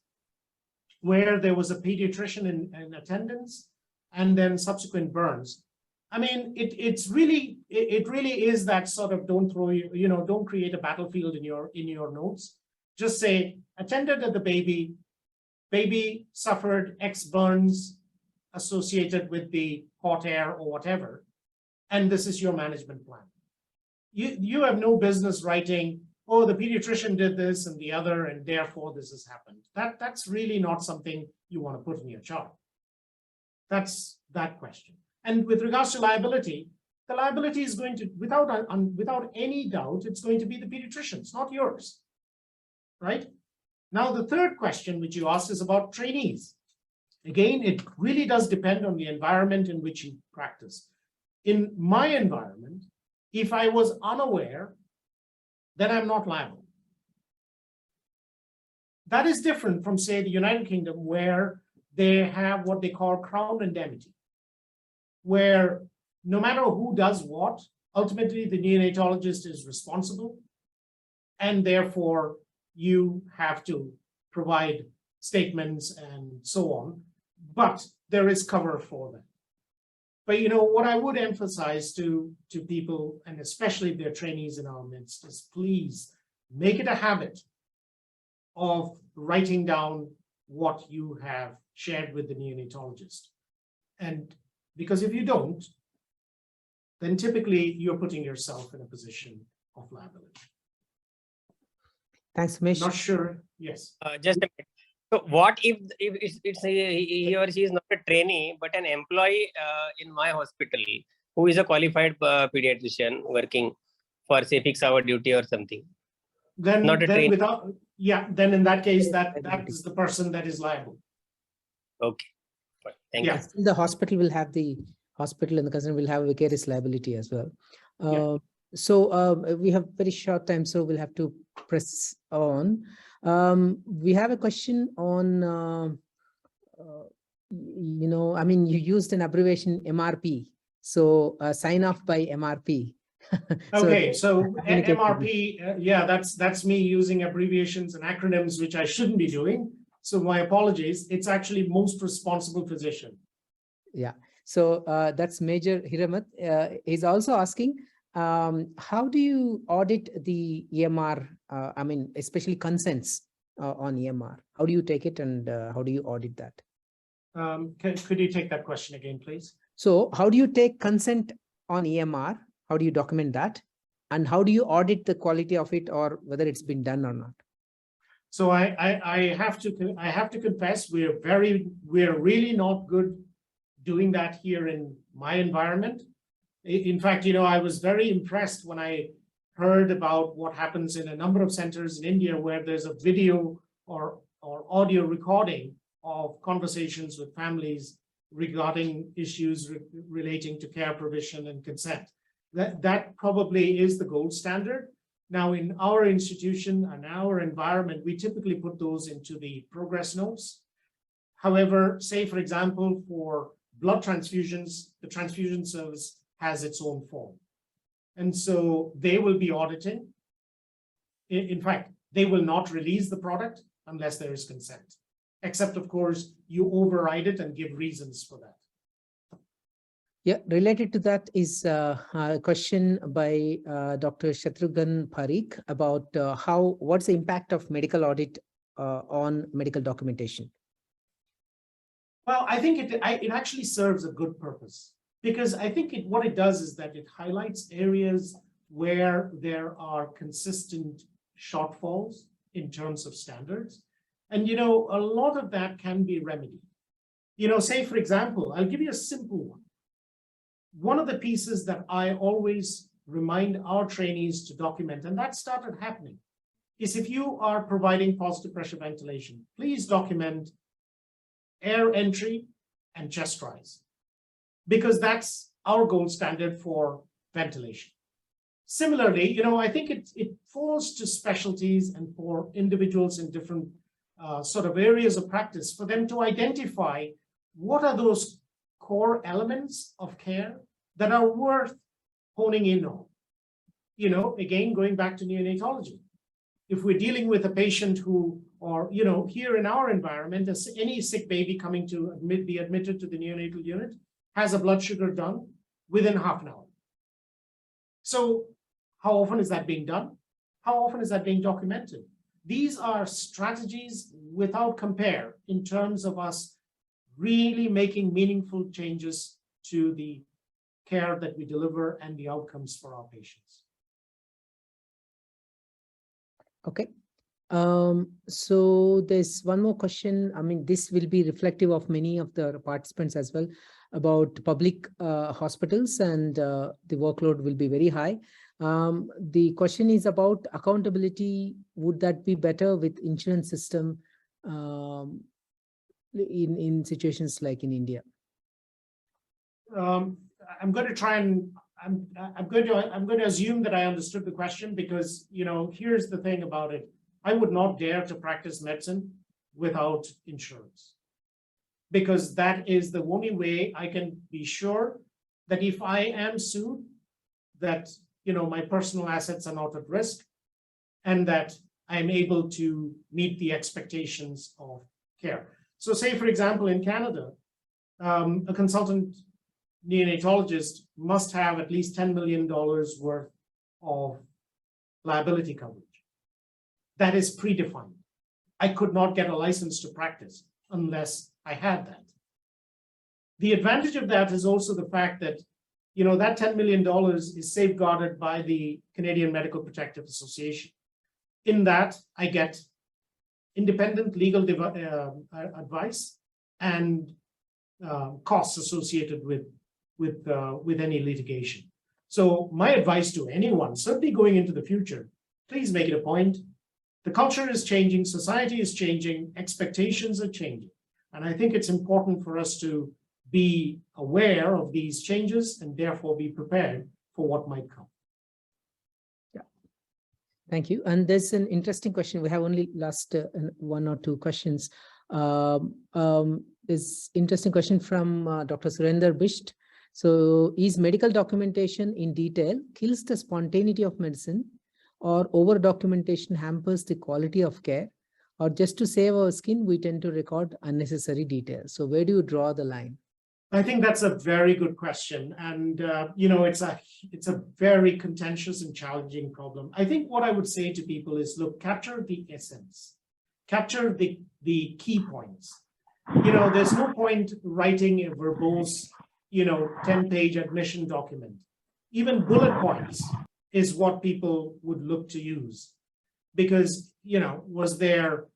where there was a pediatrician in attendance and then subsequent burns, I mean, it really is that sort of don't create a battlefield in your notes. Just say, attended at the baby suffered X burns associated with the hot air or whatever, and this is your management plan. You have no business writing, oh, the pediatrician did this and the other, and therefore this has happened. That's really not something you want to put in your chart. That's that question. And with regards to liability, the liability is going to, without any doubt, it's going to be the pediatrician's, not yours, right? Now, the third question which you asked is about trainees. Again, it really does depend on the environment in which you practice. In my environment, if I was unaware, then I'm not liable. That is different from, say, the United Kingdom, where they have what they call crown indemnity, where no matter who does what, ultimately the neonatologist is responsible, and therefore you have to provide statements and so on, but there is cover for that. But what I would emphasize to people, and especially their trainees in our midst, is please make it a habit of writing down what you have shared with the neonatologist. And because if you don't, then typically you're putting yourself in a position of liability. Thanks, Sumesh. Not sure. Yes. Just a minute. So what if it's he or she is not a trainee, but an employee in my hospital who is a qualified pediatrician working for, say, 6-hour duty or something? Then, Not a then trainee. without, yeah, then in that case, that is the person that is liable. Okay. Fine. Thank Yeah. you. The hospital will have the hospital and the concern will have vicarious liability as well. Yeah. So we have very short time, so we'll have to press on. We have a question on, I mean, you used an abbreviation MRP. So sign off by MRP. Okay, so MRP, yeah, that's me using abbreviations and acronyms, which I shouldn't be doing. So my apologies. It's actually most responsible physician. Yeah, so that's Major Hiramat. He's also asking, how do you audit the EMR? I mean, especially consents on EMR. How do you take it and how do you audit that? Could you take that question again, please? So how do you take consent on EMR? How do you document that? And how do you audit the quality of it or whether it's been done or not? So I have to confess, we're really not good doing that here in my environment. In fact, I was very impressed when I heard about what happens in a number of centers in India where there's a video or audio recording of conversations with families regarding issues relating to care provision and consent. That probably is the gold standard. Now, in our institution and our environment, we typically put those into the progress notes. However, say, for example, for blood transfusions, the transfusion service has its own form. And so they will be auditing. In fact, they will not release the product unless there is consent, except, of course, you override it and give reasons for that. Yeah, related to that is a question by Dr. Shatrughan Parikh about what's the impact of medical audit on medical documentation? Well, I think it actually serves a good purpose, because I think what it does is that it highlights areas where there are consistent shortfalls in terms of standards. And, a lot of that can be remedied. Say, for example, I'll give you a simple one. One of the pieces that I always remind our trainees to document, and that started happening, is if you are providing positive pressure ventilation, please document air entry and chest rise, because that's our gold standard for ventilation. Similarly, I think it falls to specialties and for individuals in different sort of areas of practice for them to identify what are those core elements of care that are worth honing in on. Again, going back to neonatology. If we're dealing with a patient who, or, here in our environment, as any sick baby coming to be admitted to the neonatal unit has a blood sugar done within half an hour. So how often is that being done? How often is that being documented? These are strategies without compare in terms of us really making meaningful changes to the care that we deliver and the outcomes for our patients. Okay. So there's one more question. I mean, this will be reflective of many of the participants as well about public hospitals, and the workload will be very high. The question is about accountability. Would that be better with insurance system in situations like in India? I'm going to try and I'm going to assume that I understood the question, because here's the thing about it. I would not dare to practice medicine without insurance, because that is the only way I can be sure that if I am sued, that my personal assets are not at risk, and that I'm able to meet the expectations of care. So say, for example, in Canada, a consultant neonatologist must have at least $10 million worth of liability coverage. That is predefined. I could not get a license to practice unless I had that. The advantage of that is also the fact that that $10 million is safeguarded by the Canadian Medical Protective Association. In that, I get independent legal advice and costs associated with any litigation. So my advice to anyone, certainly going into the future, please make it a point. The culture is changing, society is changing, expectations are changing. And I think it's important for us to be aware of these changes and therefore be prepared for what might come. Yeah, thank you. And there's an interesting question. We have only last one or two questions. This interesting question from Dr. Surinder Bisht. So, is medical documentation in detail kills the spontaneity of medicine, or over documentation hampers the quality of care, or just to save our skin, we tend to record unnecessary details? So where do you draw the line? I think that's a very good question. And, it's a very contentious and challenging problem. I think what I would say to people is, look, capture the essence, capture the key points. There's no point writing a verbose, 10-page admission document. Even bullet points is what people would look to use, because, was there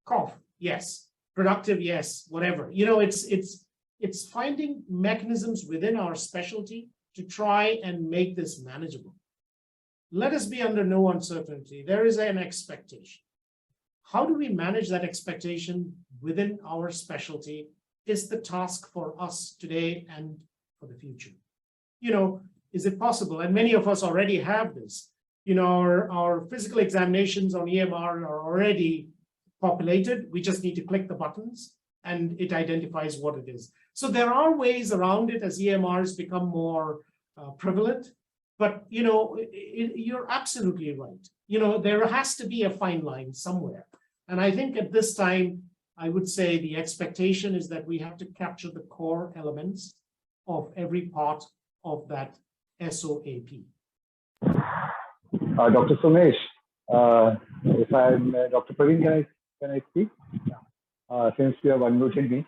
cough? Yes. Productive? Yes. Whatever. It's finding mechanisms within our specialty to try and make this manageable. Let us be under no uncertainty. There is an expectation. How do we manage that expectation within our specialty is the task for us today and for the future. Is it possible? And many of us already have this. Our physical examinations on EMR are already populated. We just need to click the buttons and it identifies what it is. So there are ways around it as EMRs become more prevalent. But, you're absolutely right. There has to be a fine line somewhere. And I think at this time, I would say the expectation is that we have to capture the core elements of every part of that SOAP. Dr. Sumesh, if I'm Dr. Praveen, can I speak? Since you have unmuted me.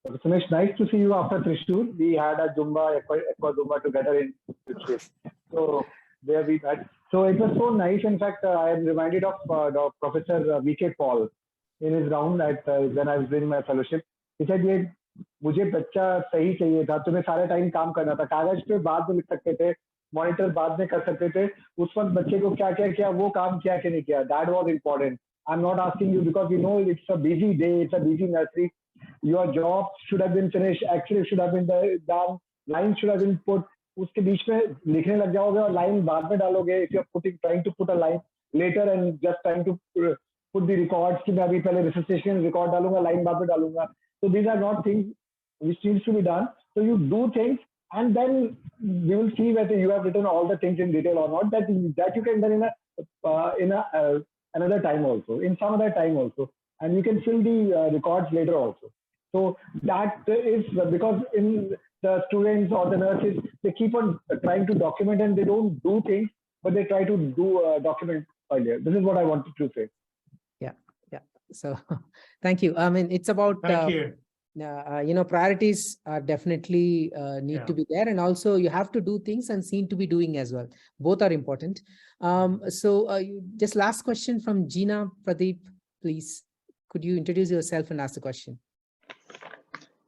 Dr. Sumesh, nice to see you after Thrissur. We had a Aqua Zumba together in Thrissur. So there we met. So it was so nice. In fact, I am reminded of Professor V.K. Paul in his round when I was doing my fellowship. He said, मुझे बच्चा सही चाहिए था, तुम्हें सारे time काम करना था, कागज पे बाद में लिख सकते थे, मॉनिटर बाद में कर सकते थे, उस वक्त बच्चे को क्या क्या किया, वो काम किया कि नहीं किया. That was important. I'm not asking you because it's a busy day, it's a busy nursery. Your job should have been finished. Actually, it should have been done. Line should have been put. उसके बीच में लिखने लग जाओगे और line बाद में डालोगे. If you're trying to put a line later and just trying to put the records कि मैं अभी पहले resuscitation record डालूंगा, line बाद में डालूंगा. So these are not things which needs to be done. So you do things, and then we will see whether you have written all the things in detail or not. That you can done in another time also, in some other time also, and you can fill the records later also. So that is because in the students or the nurses, they keep on trying to document and they don't do things, but they try to do document earlier. This is what I wanted to say. So thank you. I mean, it's about Thank you. Priorities are definitely need to be there, and also you have to do things and seem to be doing as well. Both are important. Just last question from Gina Pradeep, please. Could you introduce yourself and ask the question?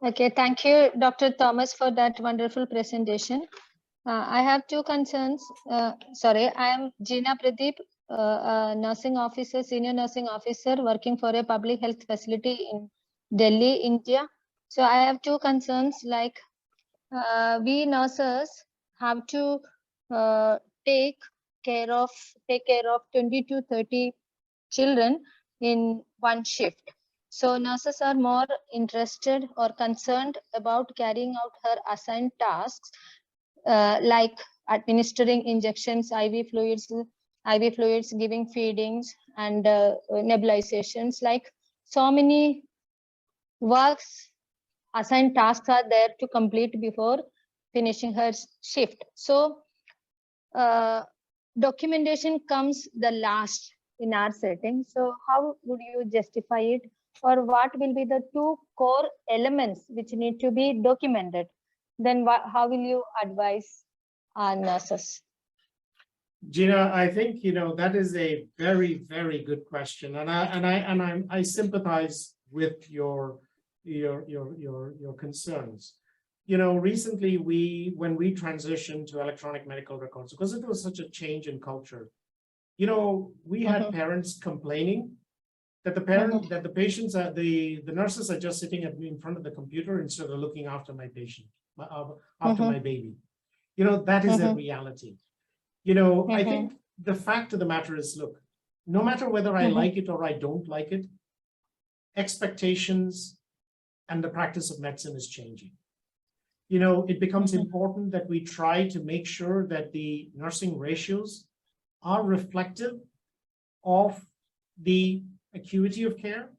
Okay, thank you, Dr. Thomas, for that wonderful presentation. I have two concerns. Sorry, I am Jeena Pradeep, nursing officer, senior nursing officer working for a public health facility in Delhi, India. So I have two concerns, like we nurses have to take care of 20 to 30 children in one shift. So nurses are more interested or concerned about carrying out her assigned tasks, like administering injections, IV fluids, giving feedings, and nebulizations. Like, so many works, assigned tasks are there to complete before finishing her shift. So documentation comes the last in our setting. So how would you justify it, or what will be the two core elements which need to be documented? Then how will you advise our nurses? Gina, I think that is a very, very good question, and I sympathize with your concerns. Recently when we transitioned to electronic medical records, because it was such a change in culture, we had parents complaining that the patients are the nurses are just sitting in front of the computer instead of looking after my patient, after my baby. That is a reality. I think the fact of the matter is, look, no matter whether I like it or I don't like it, expectations and the practice of medicine is changing. It becomes important that we try to make sure that the nursing ratios are reflective of the acuity of care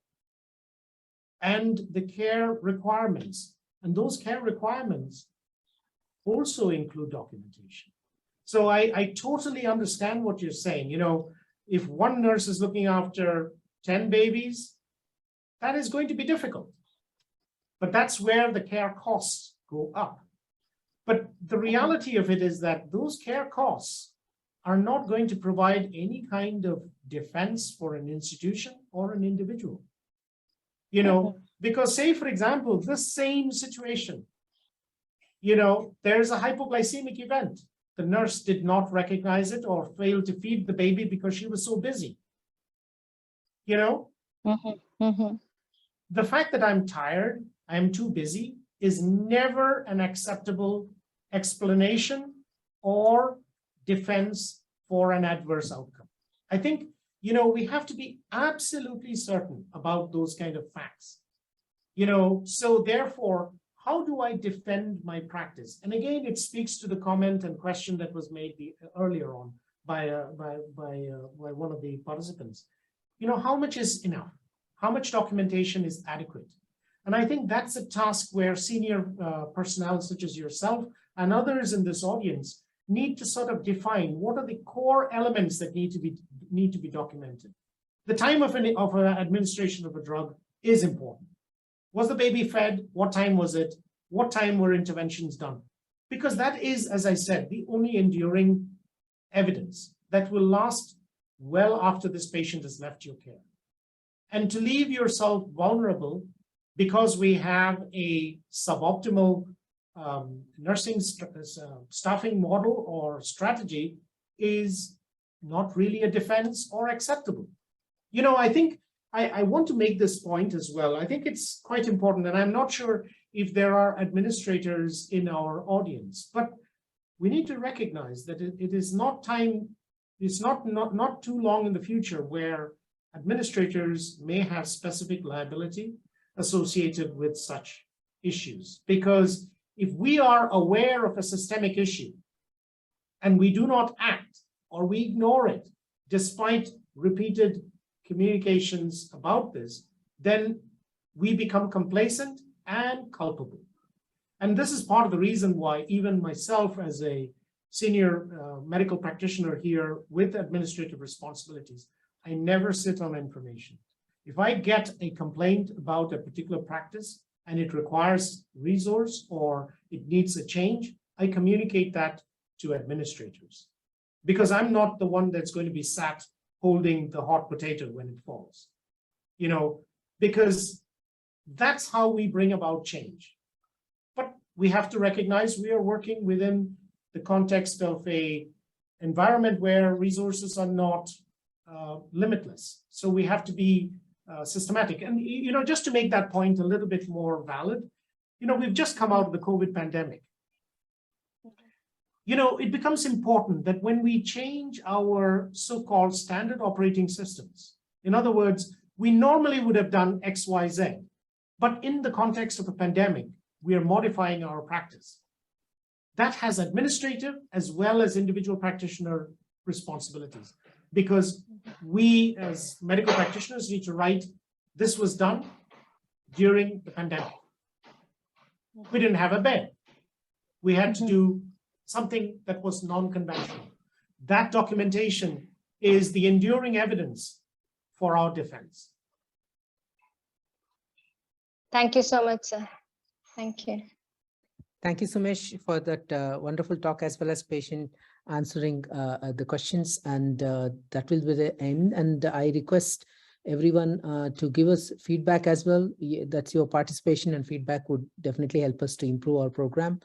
and the care requirements. And those care requirements also include documentation. So I totally understand what you're saying. If one nurse is looking after 10 babies, that is going to be difficult. But that's where the care costs go up. But the reality of it is that those care costs are not going to provide any kind of defense for an institution or an individual. Because say, for example, this same situation, there's a hypoglycemic event. The nurse did not recognize it or failed to feed the baby because she was so busy. The fact that I'm tired, I'm too busy, is never an acceptable explanation or defense for an adverse outcome. I think, we have to be absolutely certain about those kind of facts. So therefore, how do I defend my practice? And again, it speaks to the comment and question that was made earlier on by one of the participants. How much is enough? How much documentation is adequate? And I think that's a task where senior personnel such as yourself and others in this audience need to sort of define what are the core elements that need to be documented. The time of an administration of a drug is important. Was the baby fed? What time was it? What time were interventions done? Because that is, as I said, the only enduring evidence that will last well after this patient has left your care. And to leave yourself vulnerable because we have a suboptimal nursing staffing model or strategy is not really a defense or acceptable. I think I want to make this point as well. I think it's quite important, and I'm not sure if there are administrators in our audience, but we need to recognize that it is not time, it's not too long in the future where administrators may have specific liability associated with such issues. Because if we are aware of a systemic issue and we do not act or we ignore it, despite repeated communications about this, then we become complacent and culpable. And this is part of the reason why even myself as a senior medical practitioner here with administrative responsibilities, I never sit on information. If I get a complaint about a particular practice and it requires resource or it needs a change, I communicate that to administrators, because I'm not the one that's going to be sat holding the hot potato when it falls, because that's how we bring about change. But we have to recognize we are working within the context of a environment where resources are not limitless. So we have to be systematic. And, just to make that point a little bit more valid, we've just come out of the COVID pandemic. It becomes important that when we change our so-called standard operating systems, in other words, we normally would have done X, Y, Z, but in the context of a pandemic, we are modifying our practice. That has administrative as well as individual practitioner responsibilities, because we as medical practitioners need to write, this was done during the pandemic. We didn't have a bed. We had to do something that was non-conventional. That documentation is the enduring evidence for our defense. Thank you so much, sir. Thank you. Thank you, Sumesh, for that wonderful talk, as well as patient answering the questions. And that will be the end. And I request everyone to give us feedback as well. That's your participation, and feedback would definitely help us to improve our program.